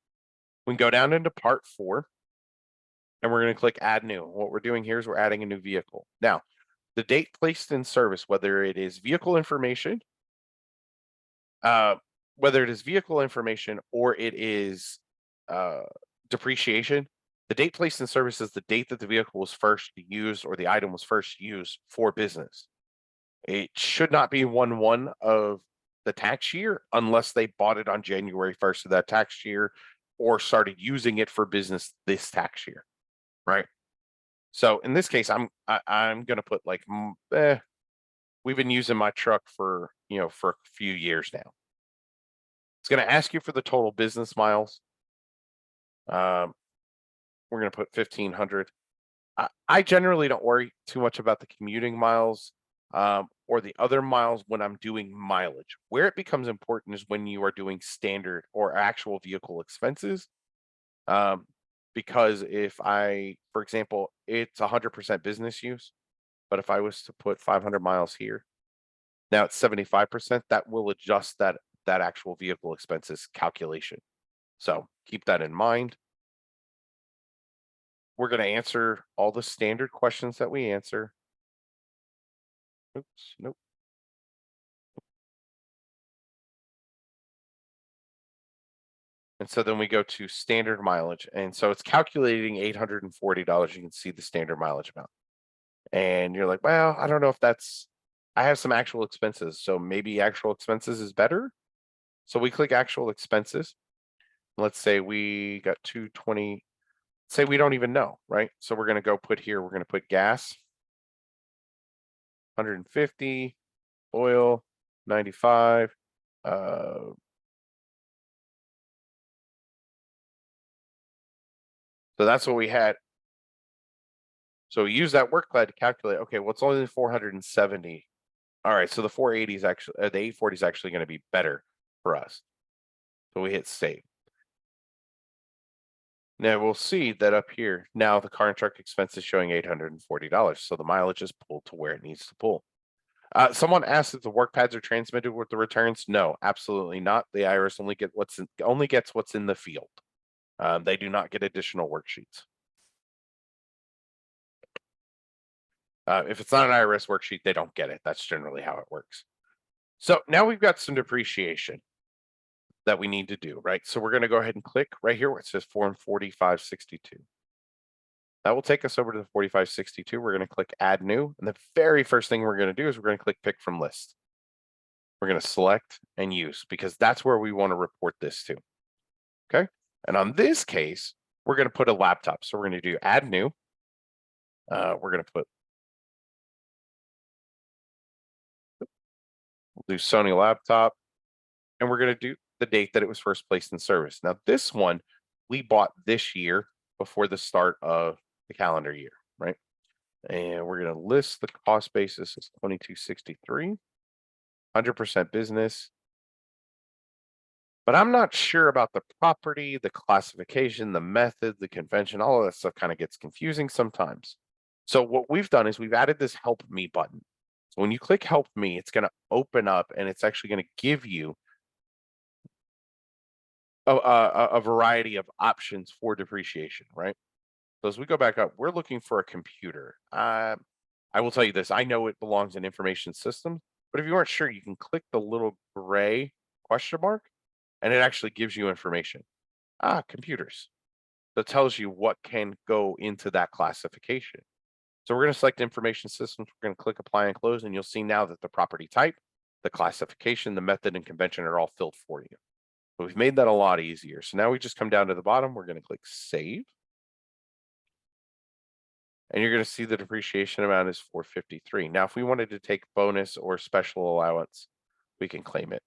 We can go down into part 4, and we're going to click add new. What we're doing here is we're adding a new vehicle. Now, the date placed in service, whether it is vehicle information, or it is depreciation, the date placed in service is the date that the vehicle was first used or the item was first used for business. It should not be 1/1 of the tax year unless they bought it on January 1st of that tax year or started using it for business this tax year, right? So in this case, I'm gonna put like we've been using my truck for for a few years now. It's gonna ask you for the total business miles. Um, we're gonna put 1,500. I generally don't worry too much about the commuting miles or the other miles when I'm doing mileage. Where it becomes important is when you are doing standard or actual vehicle expenses. Um, because if for example, it's 100% business use, but if I was to put 500 miles here, now it's 75%, that will adjust that actual vehicle expenses calculation. So keep that in mind. We're going to answer all the standard questions that we answer. Oops, nope. And so then we go to standard mileage. And so it's calculating $840. You can see the standard mileage amount. And you're like, well, I don't know if I have some actual expenses. So maybe actual expenses is better. So we click actual expenses. Let's say we got 220. Say we don't even know, right? So we're going to go put here, we're going to put gas, 150, oil, 95, so that's what we had. So we use that work pad to calculate, okay, what's only 470? All right, so the 480 is actually, the 840 is actually going to be better for us. So we hit save. Now we'll see that up here, now the car and truck expense is showing $840. So the mileage is pulled to where it needs to pull. Someone asked if the work pads are transmitted with the returns. No, absolutely not. The IRS only gets what's in the field. They do not get additional worksheets. If it's not an IRS worksheet, they don't get it. That's generally how it works. So now we've got some depreciation that we need to do, right? So we're going to go ahead and click right here where it says Form 4562. That will take us over to the 4562. We're going to click Add New. And the very first thing we're going to do is we're going to click Pick from List. We're going to select and use because that's where we want to report this to. Okay. And on this case, we're going to put a laptop. So we're going to do Add New. We're going to do Sony laptop. And we're going to do the date that it was first placed in service. Now, this one we bought this year before the start of the calendar year, right? And we're going to list the cost basis as 2263, 100% business. But I'm not sure about the property, the classification, the method, the convention, all of that stuff kind of gets confusing sometimes. So what we've done is we've added this Help Me button. So when you click Help Me, it's going to open up and it's actually going to give you a variety of options for depreciation, right? So as we go back up, we're looking for a computer. I will tell you this, I know it belongs in information systems, but if you aren't sure, you can click the little gray question mark and it actually gives you information. Computers. That tells you what can go into that classification. So we're going to select information systems. We're going to click apply and close, and you'll see now that the property type, the classification, the method, and convention are all filled for you. So we've made that a lot easier. So now we just come down to the bottom. We're going to click save. And you're going to see the depreciation amount is 453. Now, if we wanted to take bonus or special allowance, we can claim it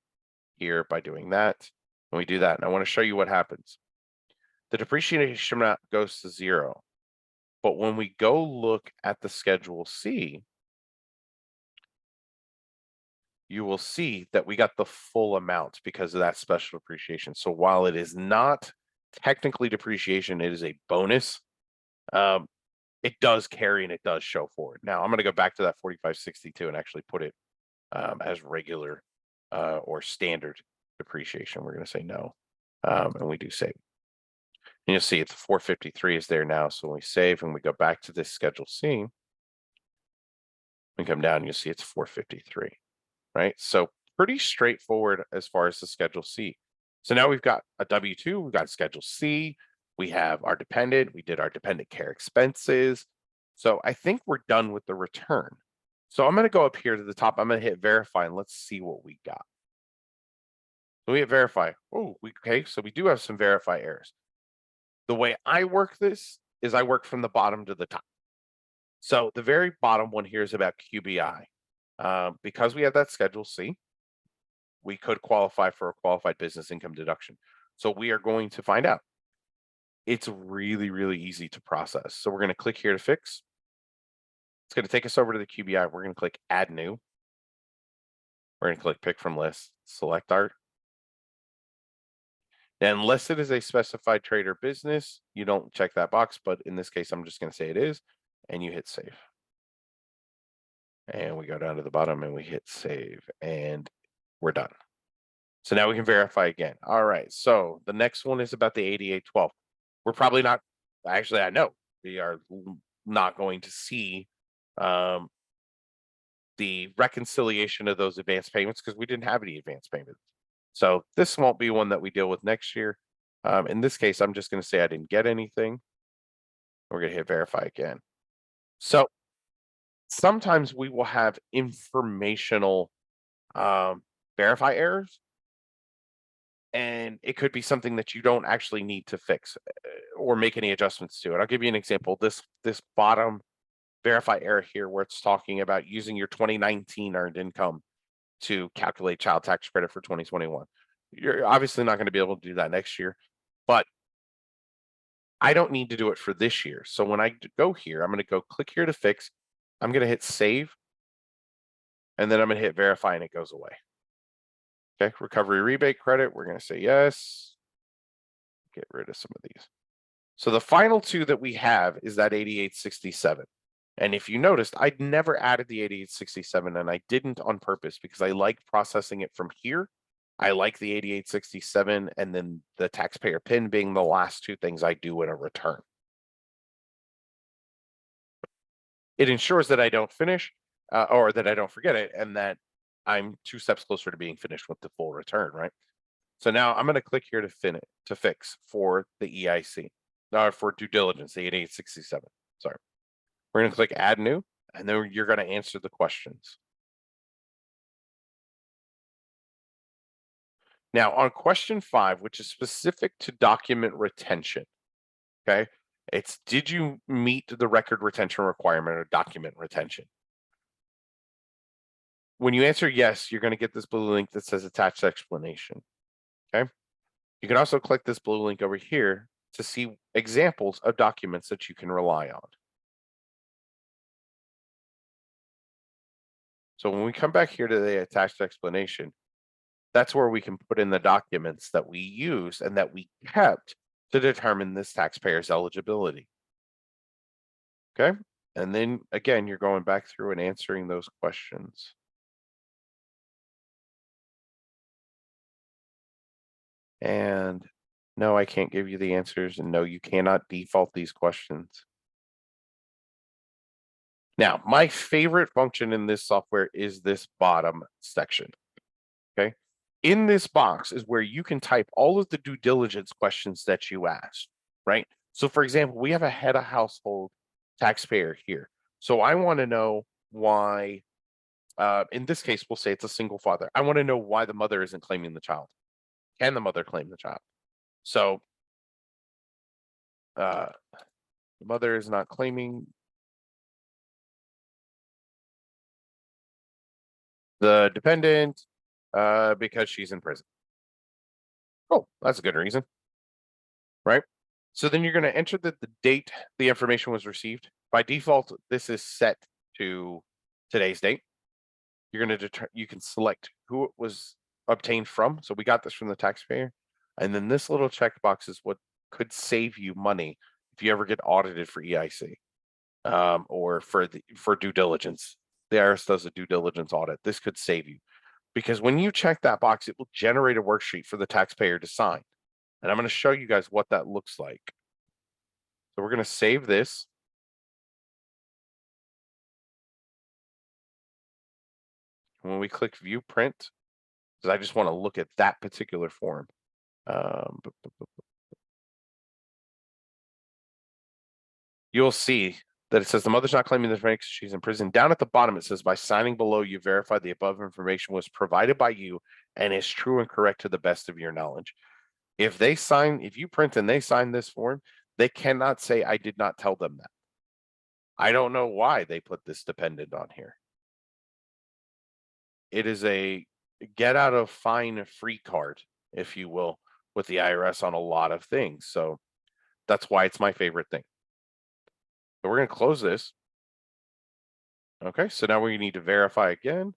here by doing that. And we do that. And I want to show you what happens. The depreciation amount goes to 0. But when we go look at the Schedule C, you will see that we got the full amount because of that special depreciation. So while it is not technically depreciation, it is a bonus. It does carry and it does show forward. Now I'm going to go back to that 4562 and actually put it as regular or standard depreciation. We're going to say no, and we do save. And you'll see it's 453 is there now. So when we save and we go back to this Schedule C, we come down and you'll see it's 453, right? So pretty straightforward as far as the Schedule C. So now we've got a W-2, we've got Schedule C, we have our dependent, we did our dependent care expenses. So I think we're done with the return. So I'm going to go up here to the top, I'm going to hit verify and let's see what we got. So we hit verify. Oh, okay, so we do have some verify errors. The way I work this is I work from the bottom to the top. So the very bottom one here is about QBI. Because we have that Schedule C, we could qualify for a qualified business income deduction. So we are going to find out. It's really, really easy to process. So we're going to click here to fix. It's going to take us over to the QBI. We're going to click add new. We're going to click pick from list, select art. And unless it is a specified trade or business, you don't check that box. But in this case, I'm just going to say it is, and you hit save. And we go down to the bottom and we hit save and we're done. So now we can verify again. All right. So the next one is about the 8812. We're probably not, actually, I know we are not going to see the reconciliation of those advance payments because we didn't have any advance payments. So this won't be one that we deal with next year. In this case, I'm just going to say I didn't get anything. We're going to hit verify again. So sometimes we will have informational verify errors. And it could be something that you don't actually need to fix or make any adjustments to it. I'll give you an example. This bottom verify error here where it's talking about using your 2019 earned income to calculate child tax credit for 2021. You're obviously not going to be able to do that next year, but I don't need to do it for this year. So when I go here, I'm going to go click here to fix. I'm going to hit save. And then I'm going to hit verify and it goes away. Okay, recovery rebate credit, we're going to say yes. Get rid of some of these. So the final two that we have is that 8867. And if you noticed, I'd never added the 8867 and I didn't on purpose because I like processing it from here. I like the 8867 and then the taxpayer PIN being the last two things I do in a return. It ensures that I don't finish or that I don't forget it and that I'm 2 steps closer to being finished with the full return, right? So now I'm going to click here to fix for the EIC, for due diligence, the 8867. Sorry. We're going to click add new, and then you're going to answer the questions. Now on question 5, which is specific to document retention, okay? It's did you meet the record retention requirement or document retention? When you answer yes, you're going to get this blue link that says attached explanation. Okay. You can also click this blue link over here to see examples of documents that you can rely on. So when we come back here to the attached explanation, that's where we can put in the documents that we use and that we kept to determine this taxpayer's eligibility. Okay. And then again, you're going back through and answering those questions. And no, I can't give you the answers. And no, you cannot default these questions. Now, my favorite function in this software is this bottom section. Okay. In this box is where you can type all of the due diligence questions that you asked, right? So for example, we have a head of household taxpayer here. So I want to know why, in this case, we'll say it's a single father. I want to know why the mother isn't claiming the child. Can the mother claim the child? So the mother is not claiming the dependent because she's in prison. Oh, that's a good reason, right? So then you're going to enter the date the information was received. By default, this is set to today's date. You're going to you can select who it was obtained from. So we got this from the taxpayer. And then this little checkbox is what could save you money if you ever get audited for EIC or for due diligence. The IRS does a due diligence audit. This could save you because when you check that box, it will generate a worksheet for the taxpayer to sign. And I'm going to show you guys what that looks like. So we're going to save this. When we click view print, because I just want to look at that particular form. You'll see that it says the mother's not claiming the information because she's in prison. Down at the bottom, it says by signing below, you verify the above information was provided by you and is true and correct to the best of your knowledge. If you print and they sign this form, they cannot say, I did not tell them that. I don't know why they put this dependent on here. It is a get out of fine free card, if you will, with the IRS on a lot of things. So that's why it's my favorite thing. So we're going to close this. Okay, so now we need to verify again.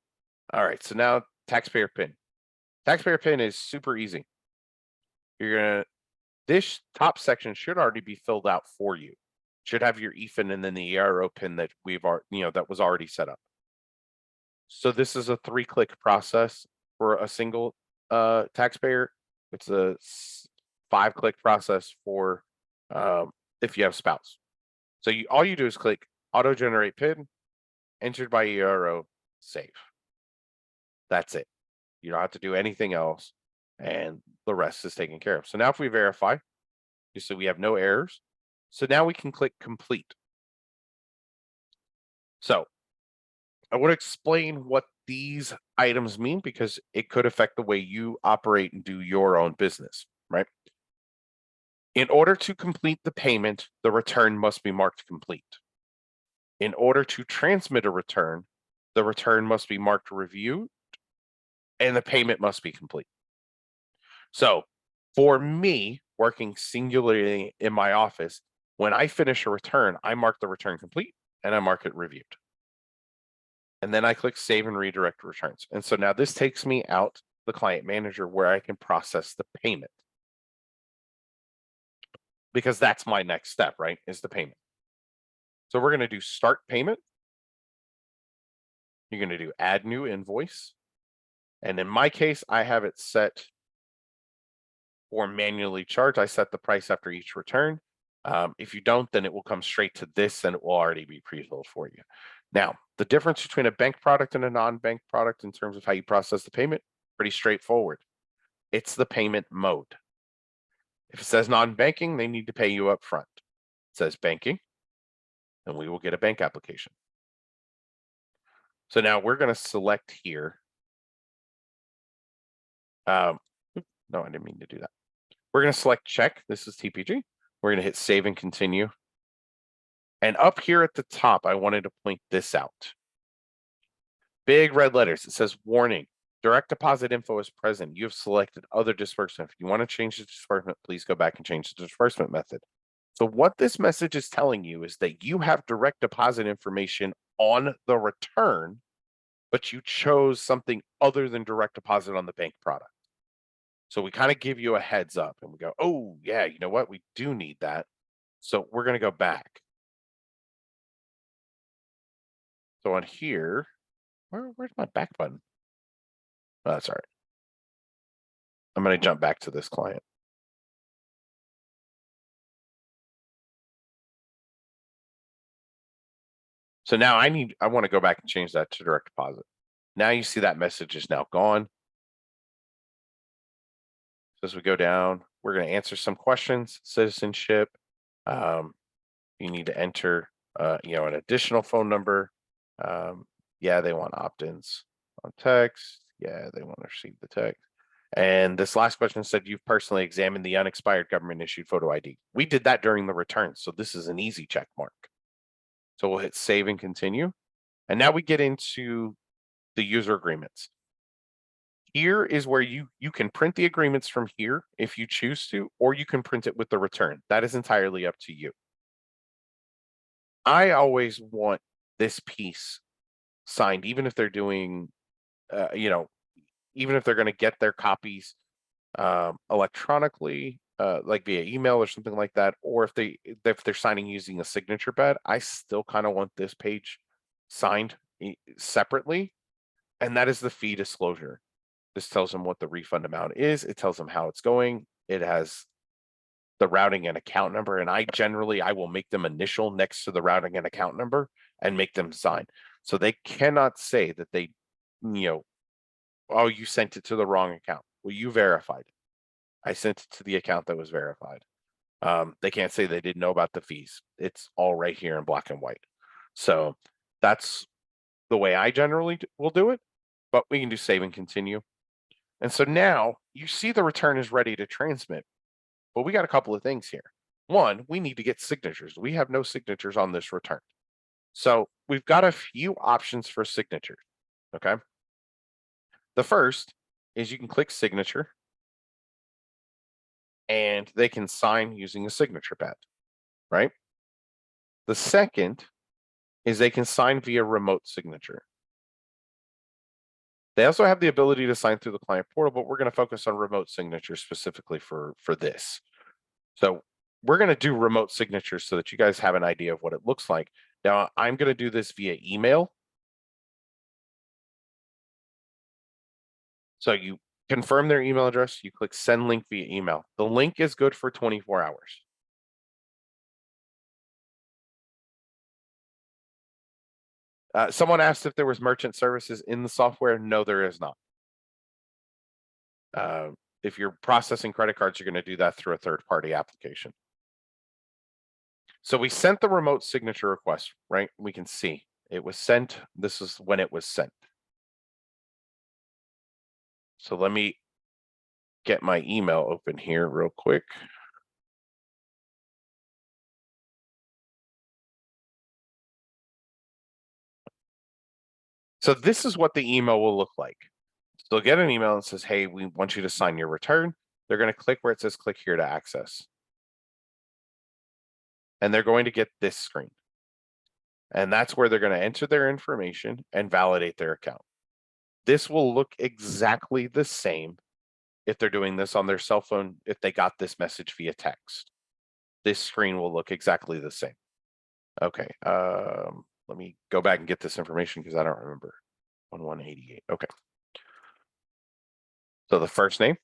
All right, so now taxpayer PIN. Taxpayer PIN is super easy. This top section should already be filled out for you. Should have your EFIN and then the ERO PIN that that was already set up. So this is a 3-click process for a single taxpayer. It's a 5-click process for if you have spouse. So all you do is click auto generate PIN, entered by ERO, save. That's it. You don't have to do anything else, and the rest is taken care of. So now if we verify, you see we have no errors. So now we can click complete. So I want to explain what these items mean because it could affect the way you operate and do your own business, right? In order to complete the payment, the return must be marked complete. In order to transmit a return, the return must be marked reviewed and the payment must be complete. So for me, working singularly in my office, when I finish a return, I mark the return complete and I mark it reviewed. And then I click save and redirect returns. And so now this takes me out the client manager where I can process the payment. Because that's my next step, right? Is the payment. So we're going to do start payment. You're going to do add new invoice. And in my case, I have it set for manually charge. I set the price after each return. If you don't, then it will come straight to this and it will already be pre-filled for you. Now, the difference between a bank product and a non-bank product in terms of how you process the payment, pretty straightforward. It's the payment mode. If it says non-banking, they need to pay you up front. It says banking, and we will get a bank application. So now we're going to select here. No, I didn't mean to do that. We're going to select check. This is TPG. We're going to hit save and continue. And up here at the top, I wanted to point this out. Big red letters. It says warning. Direct deposit info is present. You have selected other disbursement. If you want to change the disbursement, please go back and change the disbursement method. So what this message is telling you is that you have direct deposit information on the return, but you chose something other than direct deposit on the bank product. So we kind of give you a heads up and we go, oh yeah, you know what? We do need that. So we're going to go back. So on here, where's my back button? Oh, that's all right. I'm going to jump back to this client. So now I want to go back and change that to direct deposit. Now you see that message is now gone. So as we go down, we're going to answer some questions, citizenship. You need to enter an additional phone number. Yeah, they want opt-ins on text. Yeah, they want to receive the text. And this last question said, you've personally examined the unexpired government issued photo ID. We did that during the return, so this is an easy check mark. So we'll hit save and continue. And now we get into the user agreements. Here is where you can print the agreements from here if you choose to, or you can print it with the return. That is entirely up to you. I always want this piece signed, even if they're doing, even if they're going to get their copies electronically, like via email or something like that, or if they're signing using a signature pad, I still kind of want this page signed separately, and that is the fee disclosure. This tells them what the refund amount is. It tells them how it's going. It has the routing and account number, and I will make them initial next to the routing and account number and make them sign. So they cannot say that they, oh, you sent it to the wrong account. Well, you verified it. I sent it to the account that was verified. They can't say they didn't know about the fees. It's all right here in black and white. So that's the way I generally will do it, but we can do save and continue. And so now you see the return is ready to transmit, but we got a couple of things here. One, we need to get signatures. We have no signatures on this return. So we've got a few options for signatures, okay? The first is you can click signature and they can sign using a signature pad, right? The second is they can sign via remote signature. They also have the ability to sign through the client portal, but we're going to focus on remote signature specifically for this. So we're going to do remote signatures so that you guys have an idea of what it looks like. Now, I'm going to do this via email. So you confirm their email address, you click send link via email. The link is good for 24 hours. Someone asked if there was merchant services in the software. No, there is not. If you're processing credit cards, you're going to do that through a third-party application. So we sent the remote signature request, right? We can see it was sent. This is when it was sent. So let me get my email open here real quick. So this is what the email will look like. So they'll get an email that says, hey, we want you to sign your return. They're going to click where it says click here to access. And they're going to get this screen. And that's where they're going to enter their information and validate their account. This will look exactly the same if they're doing this on their cell phone, if they got this message via text. This screen will look exactly the same. Okay, let me go back and get this information because I don't remember. 1188, okay. So the first name.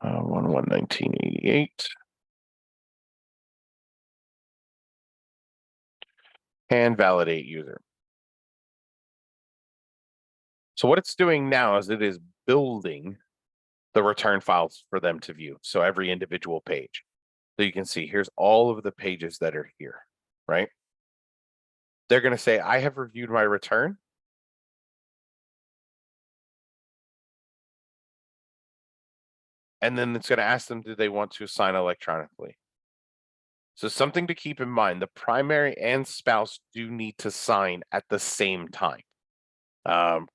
Uh, 1988. And validate user. So what it's doing now is it is building the return files for them to view. So every individual page. So you can see here's all of the pages that are here, right? They're going to say, I have reviewed my return. And then it's going to ask them, do they want to sign electronically? So something to keep in mind, the primary and spouse do need to sign at the same time.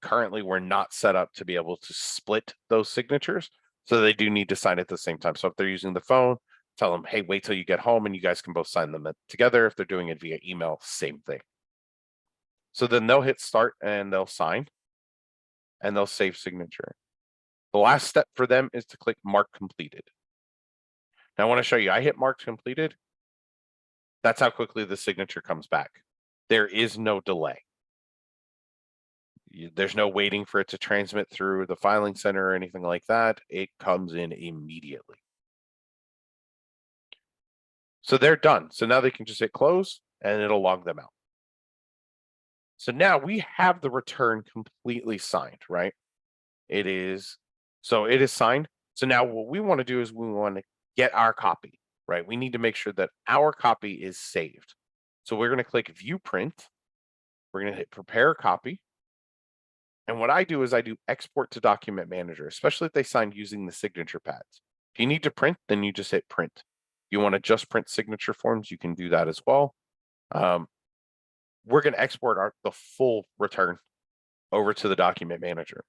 Currently, we're not set up to be able to split those signatures. So they do need to sign at the same time. So if they're using the phone, tell them, hey, wait till you get home and you guys can both sign them together. If they're doing it via email, same thing. So then they'll hit start and they'll sign and they'll save signature. The last step for them is to click mark completed. Now I want to show you, I hit mark completed. That's how quickly the signature comes back. There is no delay. There's no waiting for it to transmit through the filing center or anything like that. It comes in immediately. So they're done. So now they can just hit close and it'll log them out. So now we have the return completely signed, right? It is signed. So now what we want to do is we want to get our copy, right? We need to make sure that our copy is saved. So we're going to click view print. We're going to hit prepare copy. And what I do is I do export to document manager, especially if they signed using the signature pads. If you need to print, then you just hit print. If you want to just print signature forms, you can do that as well. We're going to export the full return over to the document manager.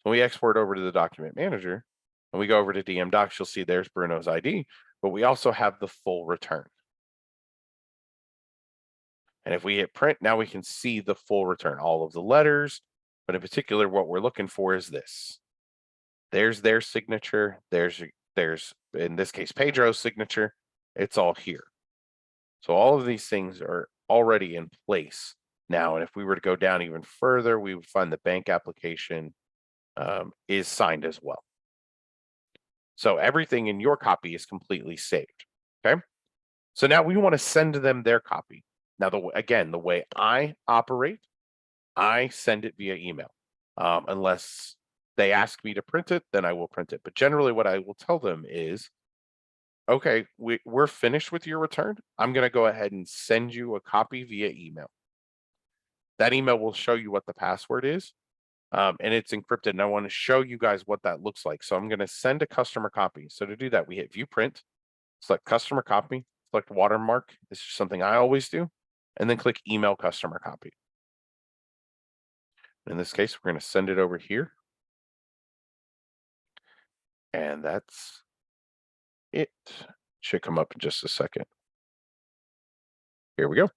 When we export over to the document manager and we go over to DM Docs, you'll see there's Bruno's ID, but we also have the full return. And if we hit print, now we can see the full return, all of the letters, but in particular, what we're looking for is this. There's their signature. There's in this case, Pedro's signature. It's all here. So all of these things are already in place now. And if we were to go down even further, we would find the bank application is signed as well. So everything in your copy is completely saved. Okay. So now we want to send them their copy. Now, the way I operate, I send it via email. Unless they ask me to print it, then I will print it. But generally what I will tell them is, okay, we're finished with your return. I'm going to go ahead and send you a copy via email. That email will show you what the password is. And it's encrypted. And I want to show you guys what that looks like. So I'm going to send a customer copy. So to do that, we hit view print, select customer copy, select watermark. This is something I always do. And then click email customer copy. In this case, we're going to send it over here. And that's it. Should come up in just a second. Here we go.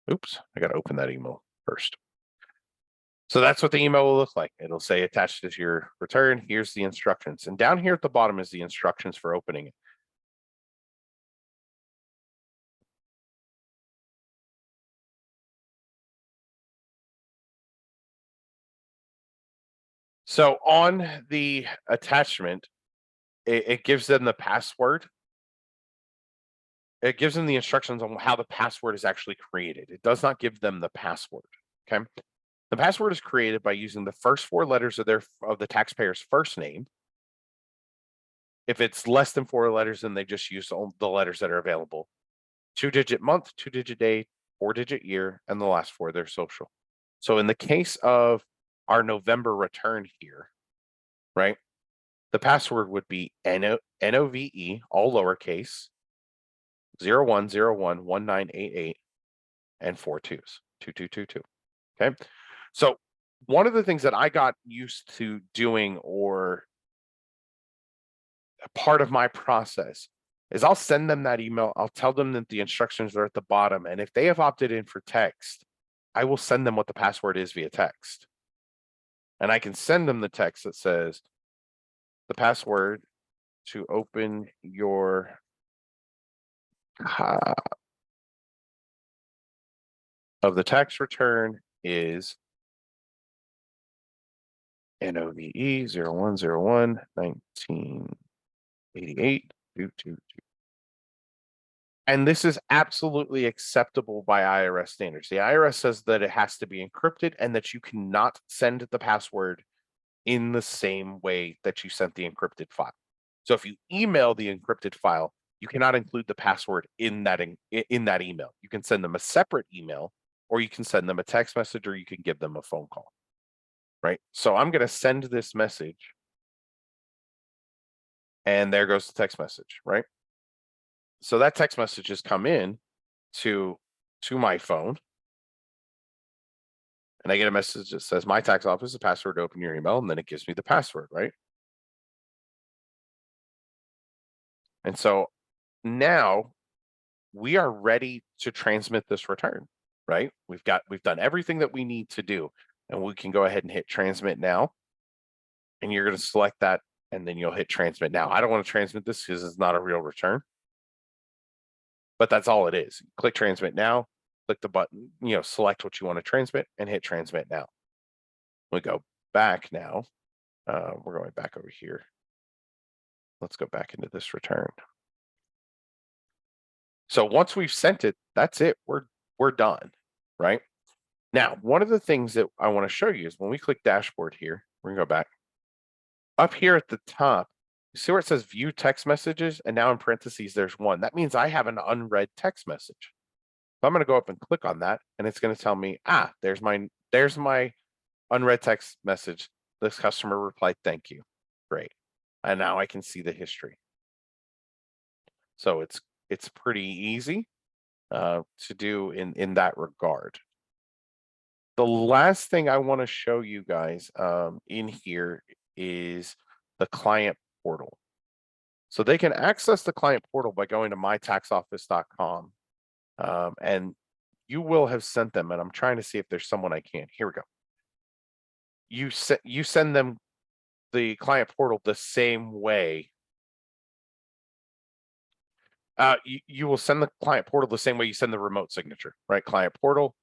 Oops, I got to open that email first. So that's what the email will look like. It'll say attached to your return. Here's the instructions. And down here at the bottom is the instructions for opening it. So on the attachment, it gives them the password. It gives them the instructions on how the password is actually created. It does not give them the password. Okay. The password is created by using the first 4 letters of the taxpayer's first name. If it's less than 4 letters, then they just use the letters that are available. 2-digit month, 2-digit day, 4-digit year, and the last 4 of their social. So in the case of our November return here, right, the password would be NOVE, all lowercase, 01011988, and 4 2s, 2222. Okay. So one of the things that I got used to doing, or a part of my process, is I'll send them that email. I'll tell them that the instructions are at the bottom. And if they have opted in for text, I will send them what the password is via text. And I can send them the text that says the password to open your of the tax return is NOVE 0101 1988 222. And this is absolutely acceptable by IRS standards. The IRS says that it has to be encrypted and that you cannot send the password in the same way that you sent the encrypted file. So if you email the encrypted file, you cannot include the password in that email. You can send them a separate email, or you can send them a text message, or you can give them a phone call. Right? So I'm going to send this message, and there goes the text message, right? So that text message has come in to my phone, and I get a message that says my tax office, the password to open your email, and then it gives me the password, right? And so now we are ready to transmit this return, right? We've done everything that we need to do, and we can go ahead and hit transmit now. And you're going to select that, and then you'll hit transmit now. I don't want to transmit this because it's not a real return, but that's all it is. Click transmit now, click the button, select what you want to transmit, and hit transmit now. We go back now. We're going back over here. Let's go back into this return. So once we've sent it, that's it. we're done, right? Now, one of the things that I want to show you is when we click dashboard here, we're gonna go back. Up here at the top, you see where it says view text messages, and now in parentheses, there's one. That means I have an unread text message. So I'm gonna go up and click on that, and it's gonna tell me, there's my unread text message. This customer replied, thank you. Great. And now I can see the history. So it's pretty easy to do in that regard. The last thing I want to show you guys in here is the client portal. So they can access the client portal by going to mytaxoffice.com, and you will have sent them, and I'm trying to see if there's someone I can. Here we go. You send them the client portal the same way. You will send the client portal the same way you send the remote signature, right? Client portal.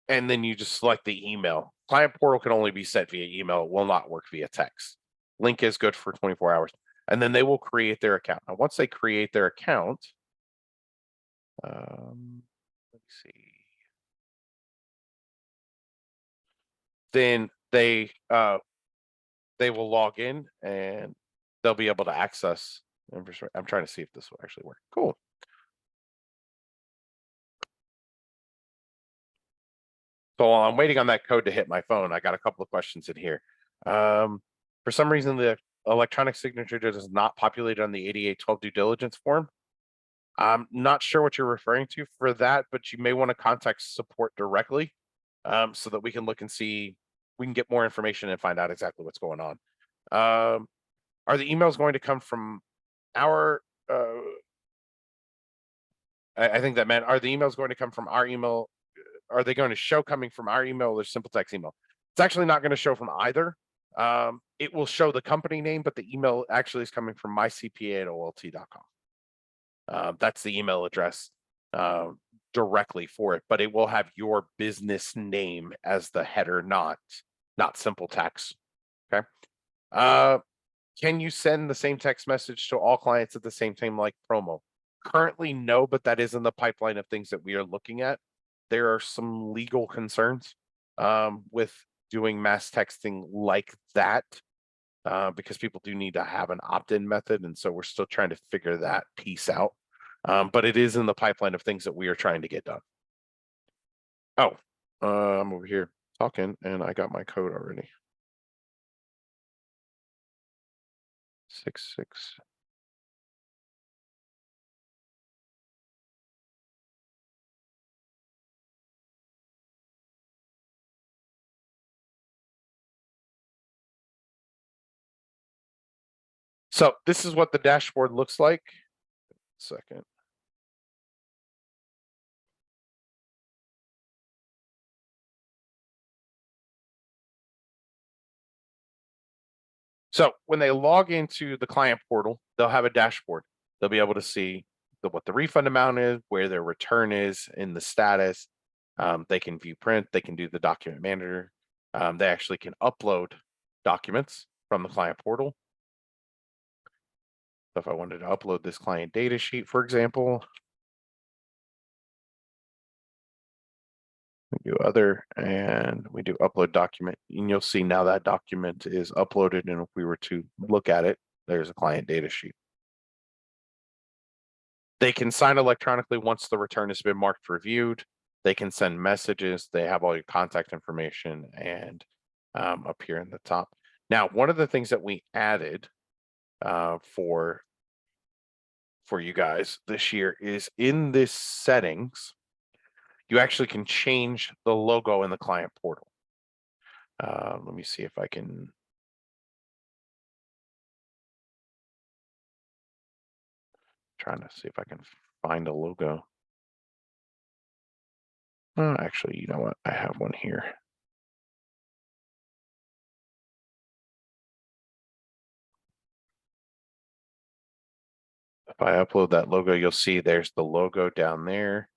And then you just select the email. Client portal can only be sent via email. It will not work via text. Link is good for 24 hours. And then they will create their account. Now, once they create their account, let's see. Then they will log in and they'll be able to access infrastructure. I'm trying to see if this will actually work. Cool. So while I'm waiting on that code to hit my phone, I got a couple of questions in here. For some reason, the electronic signature does not populate on the 8812 due diligence form. I'm not sure what you're referring to for that, but you may want to contact support directly so that we can look and see, we can get more information and find out exactly what's going on. Are the emails going to come from our, I think that meant, are the emails going to come from our email? Are they going to show coming from our email or simple text email? It's actually not going to show from either. It will show the company name, but the email actually is coming from mycpa@olt.com. That's the email address directly for it, but it will have your business name as the header, not simple text. Okay. Can you send the same text message to all clients at the same time like promo? Currently, no, but that is in the pipeline of things that we are looking at. There are some legal concerns with doing mass texting like that because people do need to have an opt-in method. And so we're still trying to figure that piece out. But it is in the pipeline of things that we are trying to get done. Oh, I'm over here talking and I got my code already. 66. So this is what the dashboard looks like. Second. So when they log into the client portal, they'll have a dashboard. They'll be able to see what the refund amount is, where their return is in the status. They can view print, they can do the document manager. They actually can upload documents from the client portal. So if I wanted to upload this client data sheet, for example, we do other and we do upload document, and you'll see now that document is uploaded. And if we were to look at it, there's a client data sheet. They can sign electronically once the return has been marked reviewed. They can send messages. They have all your contact information and up here in the top. Now, one of the things that we added for you guys this year is in this settings, you actually can change the logo in the client portal. Let me see if I can. Trying to see if I can find a logo. Actually, you know what? I have one here. If I upload that logo, you'll see there's the logo down there.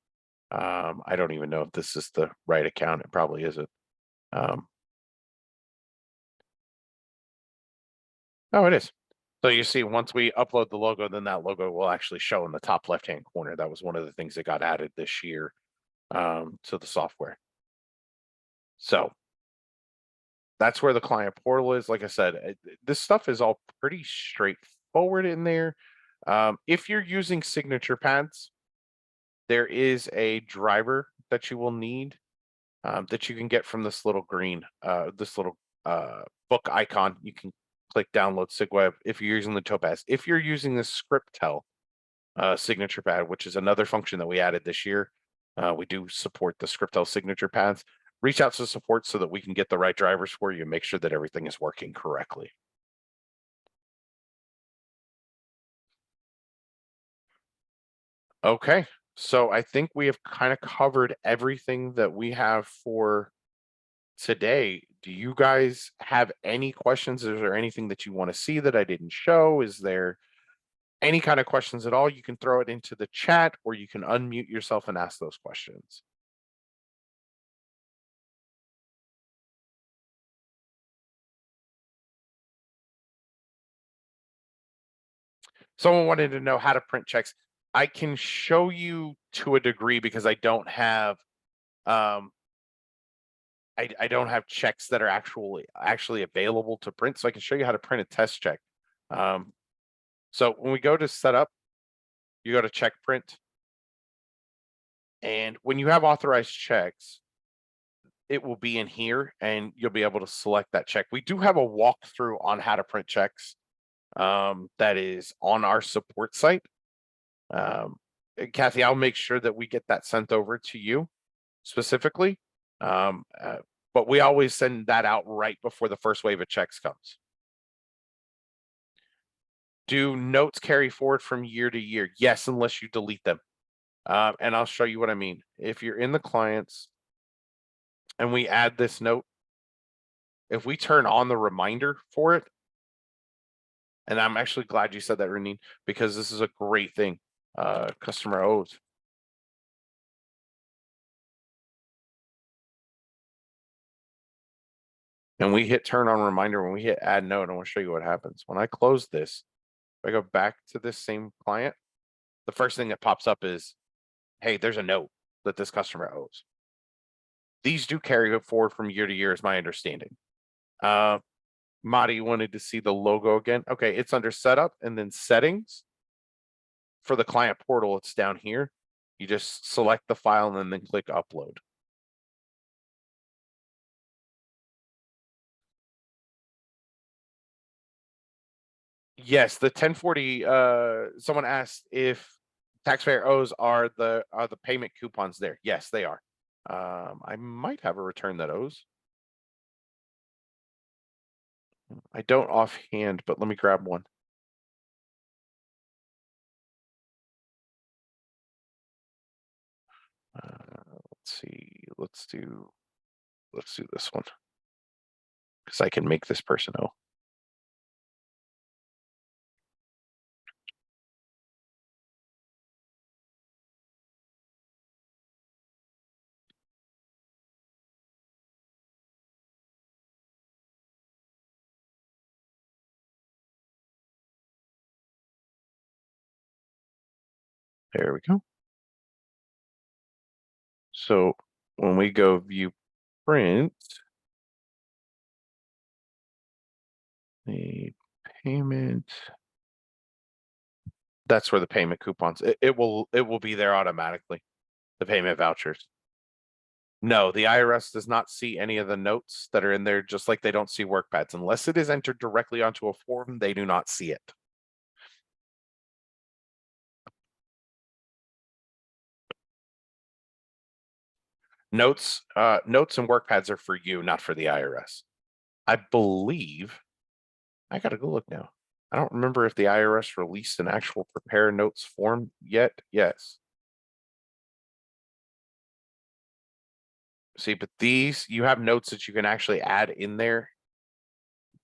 I don't even know if this is the right account. It probably isn't. Oh, it is. So you see, once we upload the logo, then that logo will actually show in the top left-hand corner. That was one of the things that got added this year to the software. So that's where the client portal is. Like I said, this stuff is all pretty straightforward in there. If you're using signature pads, there is a driver that you will need that you can get from this little green, this little book icon. You can click download SigWeb if you're using the Topaz. If you're using the ScriptTel signature pad, which is another function that we added this year, we do support the ScriptTel signature pads. Reach out to support so that we can get the right drivers for you and make sure that everything is working correctly. Okay, so I think we have kind of covered everything that we have for today. Do you guys have any questions? Is there anything that you want to see that I didn't show? Is there any kind of questions at all? You can throw it into the chat or you can unmute yourself and ask those questions. Someone wanted to know how to print checks. I can show you to a degree because I don't have um I don't have checks that are actually available to print. So I can show you how to print a test check. So when we go to setup, you go to check print. And when you have authorized checks, it will be in here and you'll be able to select that check. We do have a walkthrough on how to print checks that is on our support site. Kathy, I'll make sure that we get that sent over to you specifically. But we always send that out right before the first wave of checks comes. Do notes carry forward from year to year? Yes, unless you delete them. And I'll show you what I mean. If you're in the clients and we add this note, if we turn on the reminder for it, and I'm actually glad you said that, Renine, because this is a great thing. Customer owes. And we hit turn on reminder when we hit add note. I want to show you what happens. When I close this, if I go back to this same client, the first thing that pops up is, hey, there's a note that this customer owes. These do carry forward from year to year, is my understanding. Madi wanted to see the logo again. Okay, it's under setup and then settings. For the client portal, it's down here. You just select the file and then click upload. Yes, the 1040, someone asked if taxpayer owes are the payment coupons there. Yes, they are. I might have a return that owes. I don't offhand, but let me grab one. Let's see. Let's do this one because I can make this person owe. There we go. So when we go view print, the payment, that's where the payment coupons, it will be there automatically. The payment vouchers. No, the IRS does not see any of the notes that are in there, just like they don't see work pads. Unless it is entered directly onto a form, they do not see it. Notes and work pads are for you, not for the IRS. I believe, I gotta go look now. I don't remember if the IRS released an actual prepare notes form yet. Yes. See, but these, you have notes that you can actually add in there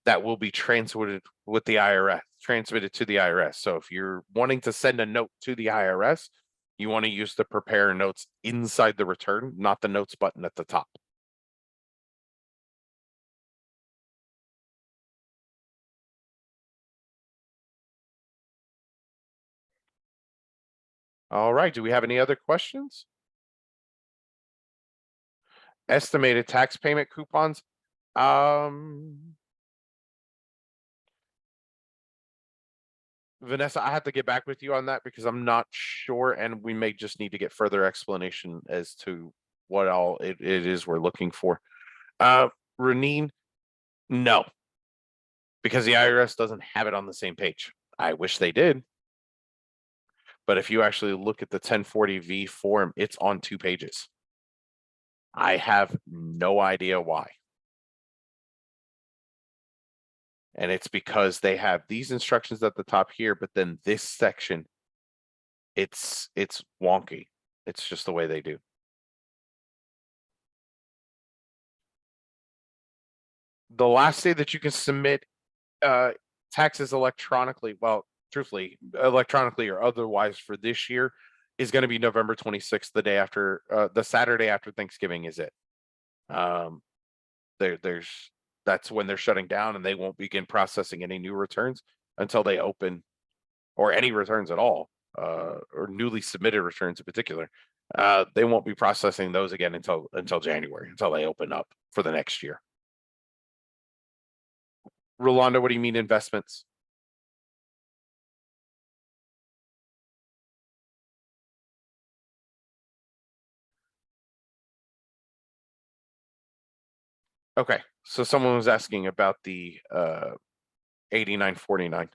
that will be transmitted with the IRS, transmitted to the IRS. So if you're wanting to send a note to the IRS, you want to use the prepare notes inside the return, not the notes button at the top. All right, do we have any other questions? Estimated tax payment coupons. Um, Vanessa, I have to get back with you on that because I'm not sure, and we may just need to get further explanation as to what all it is we're looking for. Renine, no, because the IRS doesn't have it on the same page. I wish they did. But if you actually look at the 1040V form, it's on 2 pages. I have no idea why. And it's because they have these instructions at the top here, but then this section, it's wonky. It's just the way they do. The last day that you can submit taxes electronically, well, truthfully, electronically or otherwise for this year is going to be November 26th, the day after the Saturday after Thanksgiving is it. There's that's when they're shutting down and they won't begin processing any new returns until they open, or any returns at all, or newly submitted returns in particular. They won't be processing those again until January, until they open up for the next year. Rolando, what do you mean investments? Okay, so someone was asking about the 8949.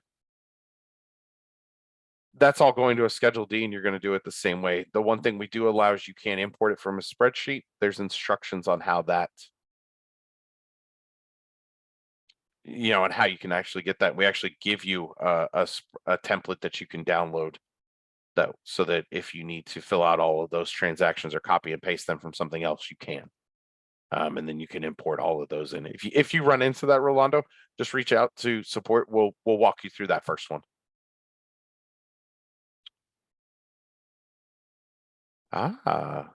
That's all going to a Schedule D, and you're going to do it the same way. The one thing we do allow is you can't import it from a spreadsheet. There's instructions on how that, and how you can actually get that. We actually give you a template that you can download, though, so that if you need to fill out all of those transactions or copy and paste them from something else, you can. And then you can import all of those in. If you run into that, Rolando, just reach out to support. We'll walk you through that first one. Ah,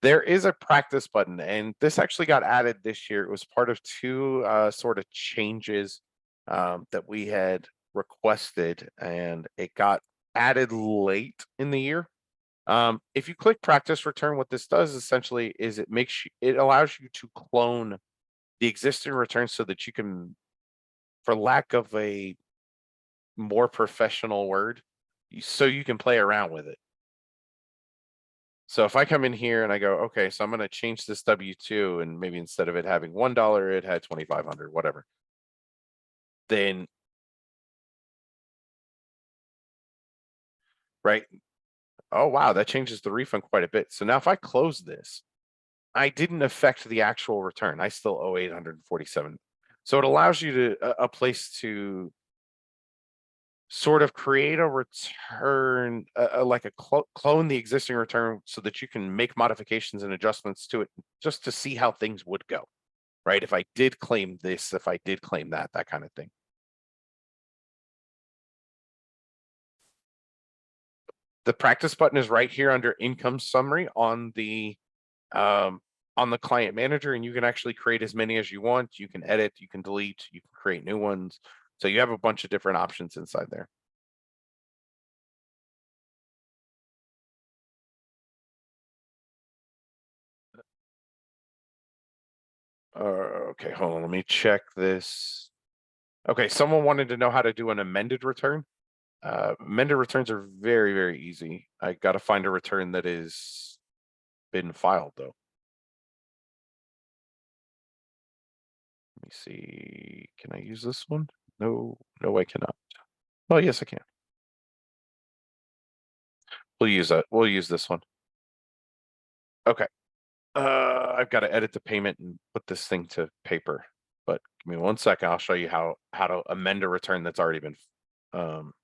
there is a practice button, and this actually got added this year. It was part of 2 sort of changes that we had requested, and it got added late in the year. If you click practice return, what this does essentially is it allows you to clone the existing return so that you can, for lack of a more professional word, so you can play around with it. So if I come in here and I go, okay, so I'm going to change this W2, and maybe instead of it having $1, it had 2,500, whatever. Then, right? Oh, wow, that changes the refund quite a bit. So now if I close this, I didn't affect the actual return. I still owe 847. So it allows you to a place to sort of create a return, like a clone the existing return so that you can make modifications and adjustments to it just to see how things would go, right? If I did claim this, if I did claim that, that kind of thing. The practice button is right here under income summary um, on the client manager, and you can actually create as many as you want. You can edit, you can delete, you can create new ones. So you have a bunch of different options inside there. Okay, hold on. Let me check this. Okay, someone wanted to know how to do an amended return. Amended returns are very, very easy. I got to find a return that is been filed though. Let me see. Can I use this one? No, no, I cannot. Oh, yes, I can. We'll use that. We'll use this one. Okay. I've got to edit the payment and put this thing to paper. But give me 1 second. I'll show you how to amend a return that's already been um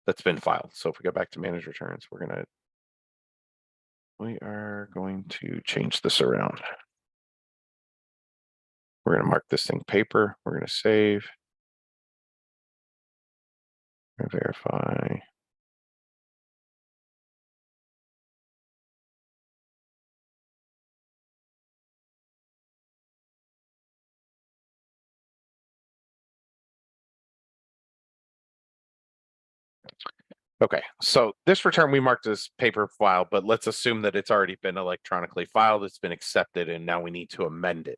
that's been filed. So if we go back to manage returns, we are going to change this around. We're going to mark this thing paper. We're going to save. Verify. Okay, so this return we marked as paper file, but let's assume that it's already been electronically filed, it's been accepted, and now we need to amend it.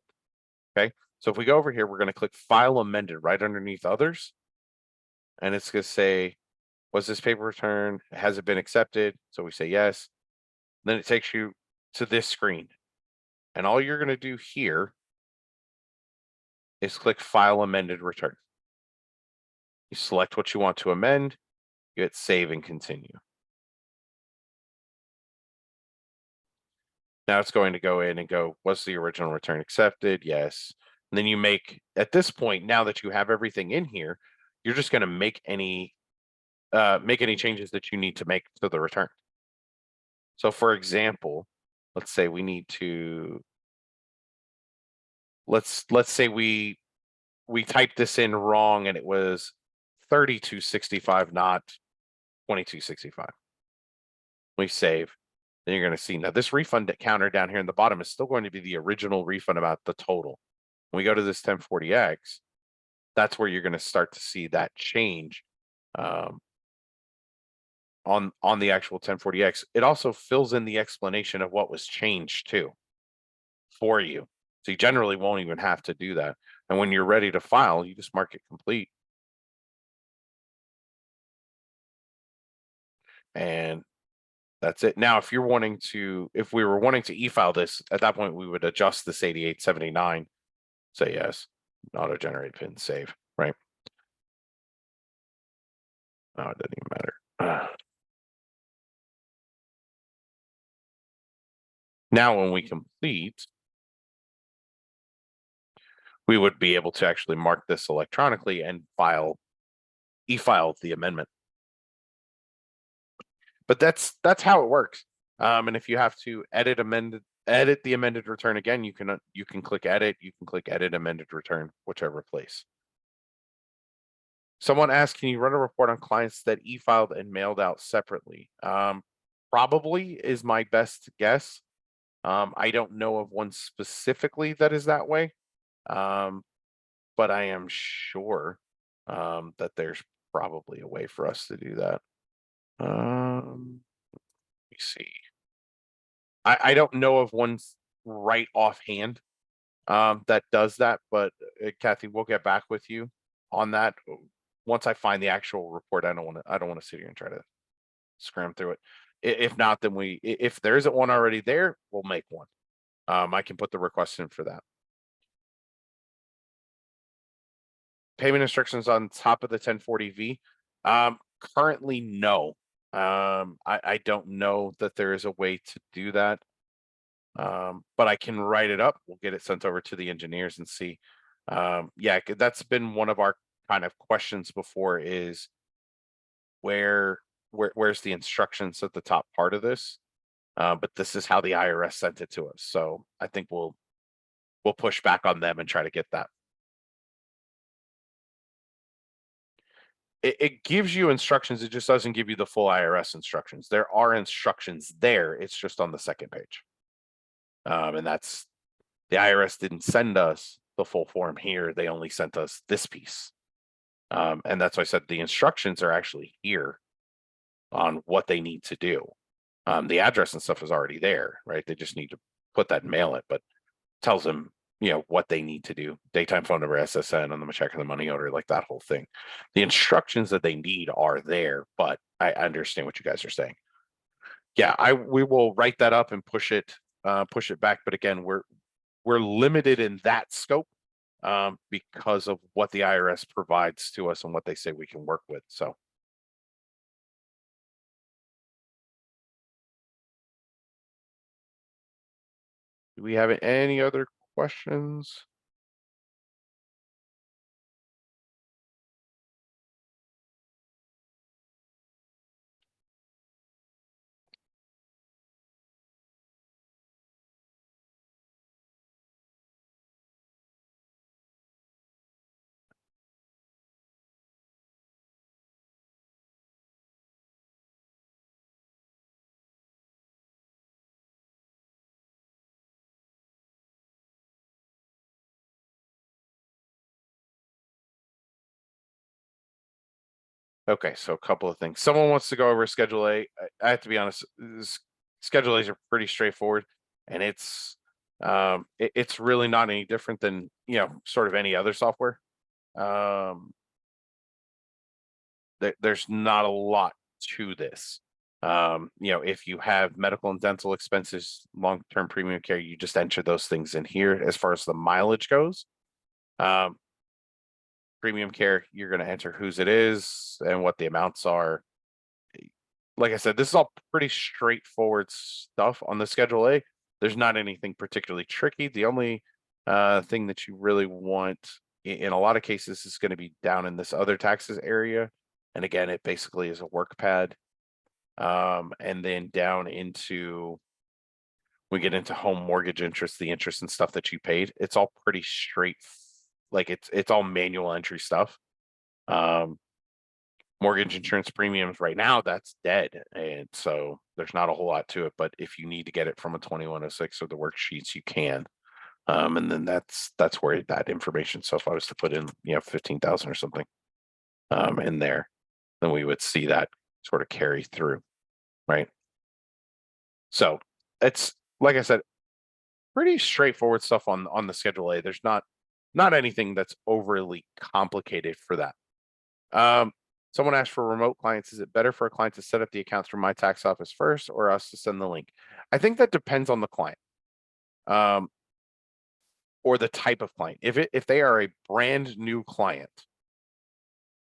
Okay, so if we go over here, we're going to click File Amended right underneath Others, and it's going to say, was this paper return? Has it been accepted? So we say yes. Then it takes you to this screen, and all you're going to do here is click File Amended Return. You select what you want to amend, you hit Save and Continue. Now it's going to go in and go, was the original return accepted? Yes. And then you make, at this point, now that you have everything in here, you're just going to make any changes that you need to make to the return. So for example, let's say we need to, let's say we typed this in wrong and it was 3265, not 2265. We save. Then you're going to see now this refund counter down here in the bottom is still going to be the original refund about the total. When we go to this 1040X, that's where you're going to start to see that change on the actual 1040X. It also fills in the explanation of what was changed too for you. So you generally won't even have to do that. And when you're ready to file, you just mark it complete. And that's it. Now, if we were wanting to e-file this, at that point, we would adjust this 8879, say yes, auto generate pin, save, right? No, it doesn't even matter. Now, when we complete, we would be able to actually mark this electronically and e-file the amendment. But that's how it works. And if you have to edit the amended return again, you can click edit, you can click edit amended return, whichever place. Someone asked, can you run a report on clients that e-filed and mailed out separately? Probably is my best guess. I don't know of one specifically that is that way. But I am sure that there's probably a way for us to do that. Let me see. I don't know of one right offhand that does that, but Kathy, we'll get back with you on that once I find the actual report. I don't want to sit here and try to scram through it. If not, then if there isn't one already there, we'll make one. I can put the request in for that. Payment instructions on top of the 1040V. Currently, no. I don't know that there is a way to do that. But I can write it up. We'll get it sent over to the engineers and see. Yeah, that's been one of our kind of questions before is where's the instructions at the top part of this? But this is how the IRS sent it to us. So I think we'll push back on them and try to get that. It gives you instructions. It just doesn't give you the full IRS instructions. There are instructions there. It's just on the second page. And that's the IRS didn't send us the full form here. They only sent us this piece. And that's why I said the instructions are actually here on what they need to do. The address and stuff is already there, right? They just need to put that and mail it, but tells them, what they need to do. Daytime phone number, SSN, and the check of the money order, like that whole thing. The instructions that they need are there, but I understand what you guys are saying. Yeah, we will write that up and push it back. But again, we're limited in that scope because of what the IRS provides to us and what they say we can work with. So. Do we have any other questions? Okay, so a couple of things. Someone wants to go over Schedule A. I have to be honest, Schedule A's are pretty straightforward, and it's really not any different than, sort of any other software. Um, there's not a lot to this. If you have medical and dental expenses, long-term premium care, you just enter those things in here. As far as the mileage goes, um, premium care, you're going to enter whose it is and what the amounts are. Like I said, this is all pretty straightforward stuff on the Schedule A. There's not anything particularly tricky. The only thing that you really want in a lot of cases is going to be down in this other taxes area. And again, it basically is a work pad. And then down into, we get into home mortgage interest, the interest and stuff that you paid. It's all pretty straight. Like it's all manual entry stuff. Mortgage insurance premiums right now, that's dead. And so there's not a whole lot to it. But if you need to get it from a 2106 or the worksheets, you can. And then that's where that information. So if I was to put in, 15,000 or something in there, then we would see that sort of carry through. Right. So it's, like I said, pretty straightforward stuff on the Schedule A. There's not anything that's overly complicated for that. Someone asked for remote clients. Is it better for a client to set up the accounts from my tax office first or us to send the link? I think that depends on the client. Or the type of client. If they are a brand new client,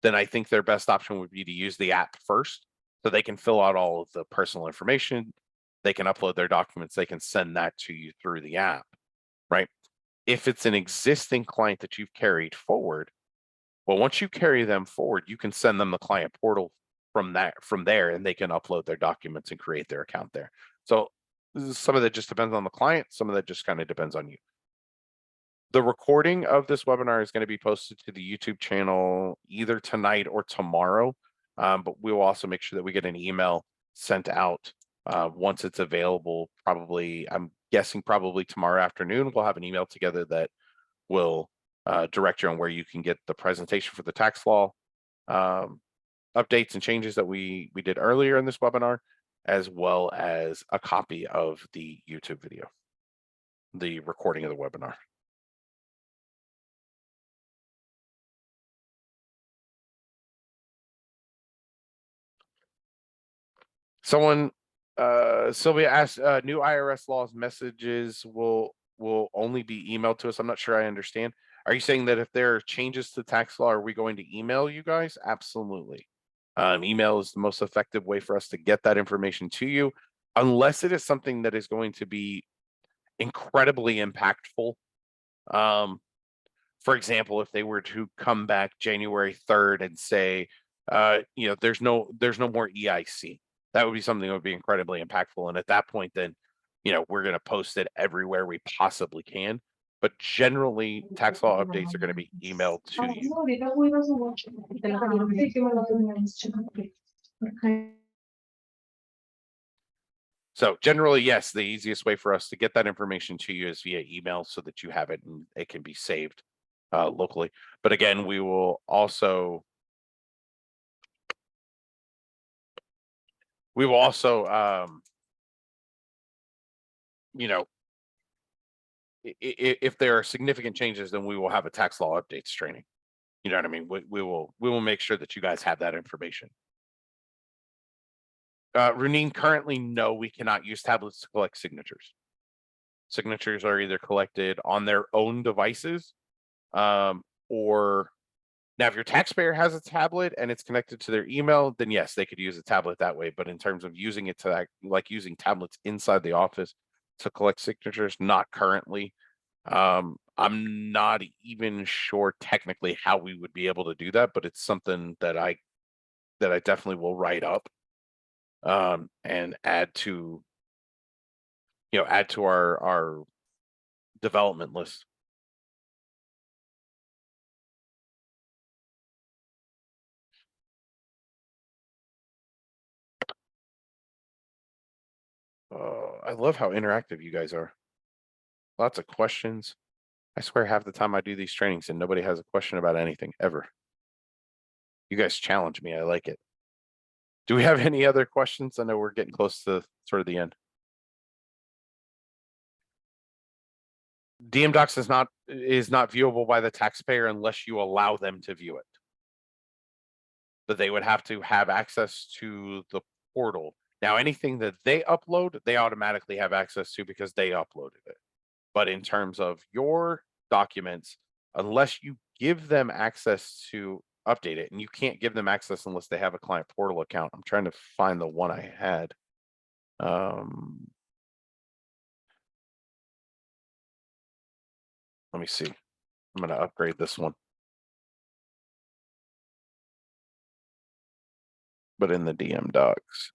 then I think their best option would be to use the app first so they can fill out all of the personal information. They can upload their documents. They can send that to you through the app, right? If it's an existing client that you've carried forward, well, once you carry them forward, you can send them the client portal from there, and they can upload their documents and create their account there. So some of that just depends on the client. Some of that just kind of depends on you. The recording of this webinar is going to be posted to the YouTube channel either tonight or tomorrow. But we will also make sure that we get an email sent out once it's available. Probably, I'm guessing probably tomorrow afternoon, we'll have an email together that will direct you on where you can get the presentation for the tax law updates and changes that we did earlier in this webinar, as well as a copy of the YouTube video, the recording of the webinar. Someone, Sylvia asked, new IRS laws messages will only be emailed to us. I'm not sure I understand. Are you saying that if there are changes to tax law, are we going to email you guys? Absolutely. Email is the most effective way for us to get that information to you, unless it is something that is going to be incredibly impactful. For example, if they were to come back January 3rd and say, there's no more EIC, that would be something that would be incredibly impactful. And at that point, then, we're going to post it everywhere we possibly can. But generally, tax law updates are going to be emailed to you. So generally, yes, the easiest way for us to get that information to you is via email so that you have it and it can be saved locally. But again, we will also if there are significant changes, then we will have a tax law updates training. You know what I mean? We will make sure that you guys have that information. Runeen, currently, no, we cannot use tablets to collect signatures. Signatures are either collected on their own devices, or now if your taxpayer has a tablet and it's connected to their email, then yes, they could use a tablet that way. But in terms of using it to like using tablets inside the office to collect signatures, not currently. I'm not even sure technically how we would be able to do that, but it's something that I definitely will write up and add to our development list. I love how interactive you guys are. Lots of questions. I swear half the time I do these trainings and nobody has a question about anything ever. You guys challenge me. I like it. Do we have any other questions? I know we're getting close to sort of the end. DM Docs is not viewable by the taxpayer unless you allow them to view it. But they would have to have access to the portal. Now, anything that they upload, they automatically have access to because they uploaded it. But in terms of your documents, unless you give them access to update it, and you can't give them access unless they have a client portal account. I'm trying to find the one I had. Let me see. I'm going to upgrade this one. But in the DM Docs.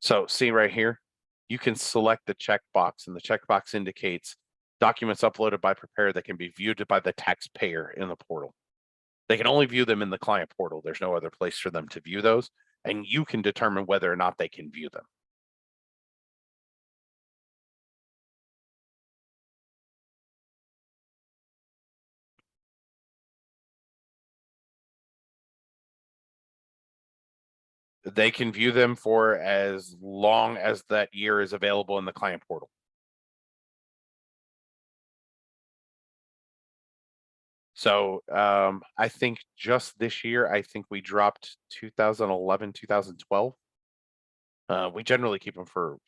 So see right here, you can select the checkbox, and the checkbox indicates documents uploaded by preparer that can be viewed by the taxpayer in the portal. They can only view them in the client portal. There's no other place for them to view those, and you can determine whether or not they can view them. They can view them for as long as that year is available in the client portal. So I think just this year, I think we dropped 2011, 2012. We generally keep them for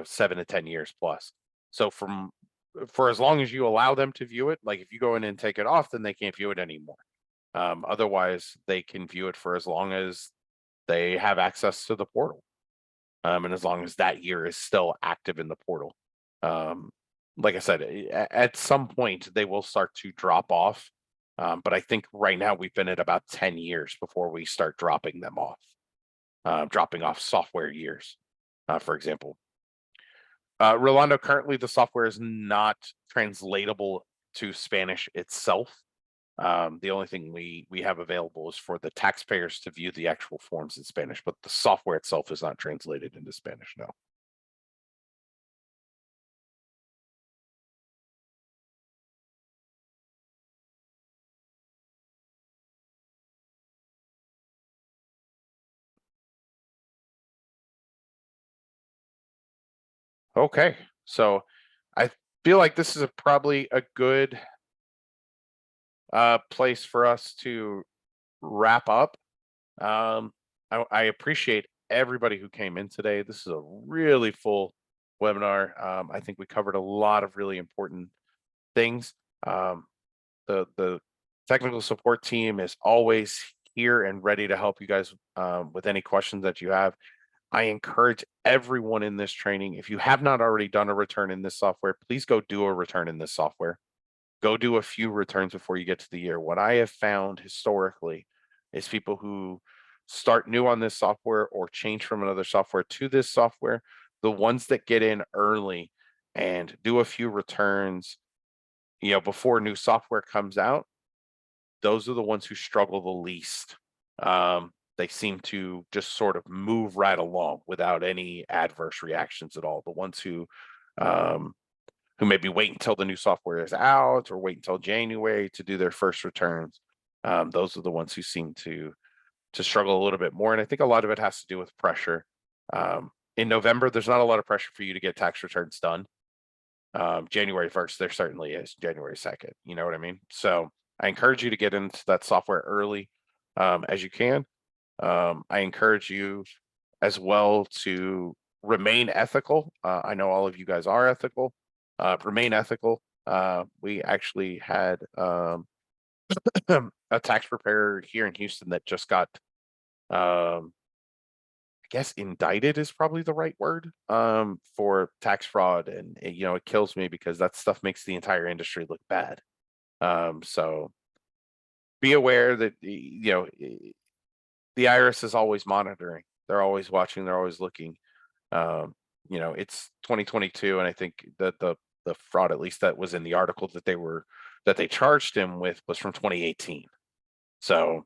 7 to 10 years plus. So for as long as you allow them to view it, like if you go in and take it off, then they can't view it anymore. Otherwise, they can view it for as long as they have access to the portal. And as long as that year is still active in the portal. Like I said, at some point they will start to drop off. But I think right now we've been at about 10 years before we start dropping them off. Dropping off software years, for example. Rolando, currently the software is not translatable to Spanish itself. The only thing we have available is for the taxpayers to view the actual forms in Spanish, but the software itself is not translated into Spanish, no. Okay, so I feel like this is probably a good place for us to wrap up. I appreciate everybody who came in today. This is a really full webinar. I think we covered a lot of really important things. The technical support team is always here and ready to help you guys with any questions that you have. I encourage everyone in this training, if you have not already done a return in this software, please go do a return in this software. Go do a few returns before you get to the year. What I have found historically is people who start new on this software or change from another software to this software, the ones that get in early and do a few returns, before new software comes out, those are the ones who struggle the least. They seem to just sort of move right along without any adverse reactions at all. The ones who maybe wait until the new software is out or wait until January to do their first returns, those are the ones who seem to struggle a little bit more. And I think a lot of it has to do with pressure. In November, there's not a lot of pressure for you to get tax returns done. January 1st, there certainly is. January 2nd, you know what I mean? So I encourage you to get into that software early as you can. I encourage you as well to remain ethical. I know all of you guys are ethical. Remain ethical. We actually had a tax preparer here in Houston that just got, I guess indicted is probably the right word, for tax fraud. And it kills me because that stuff makes the entire industry look bad. So be aware that, the IRS is always monitoring. They're always watching. They're always looking. It's 2022, and I think that the fraud, at least that was in the article that they charged him with, was from 2018. So,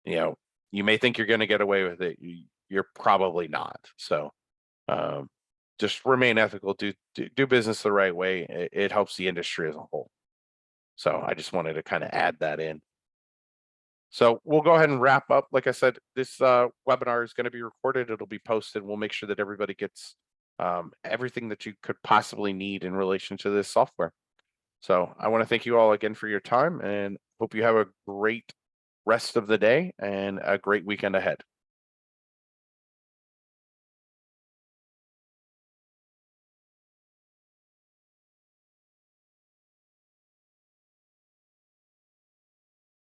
you may think you're going to get away with it. You're probably not. So, just remain ethical. Do business the right way. It helps the industry as a whole. So I just wanted to kind of add that in. So we'll go ahead and wrap up. Like I said, this webinar is going to be recorded. It'll be posted. We'll make sure that everybody gets everything that you could possibly need in relation to this software. So I want to thank you all again for your time and hope you have a great rest of the day and a great weekend ahead.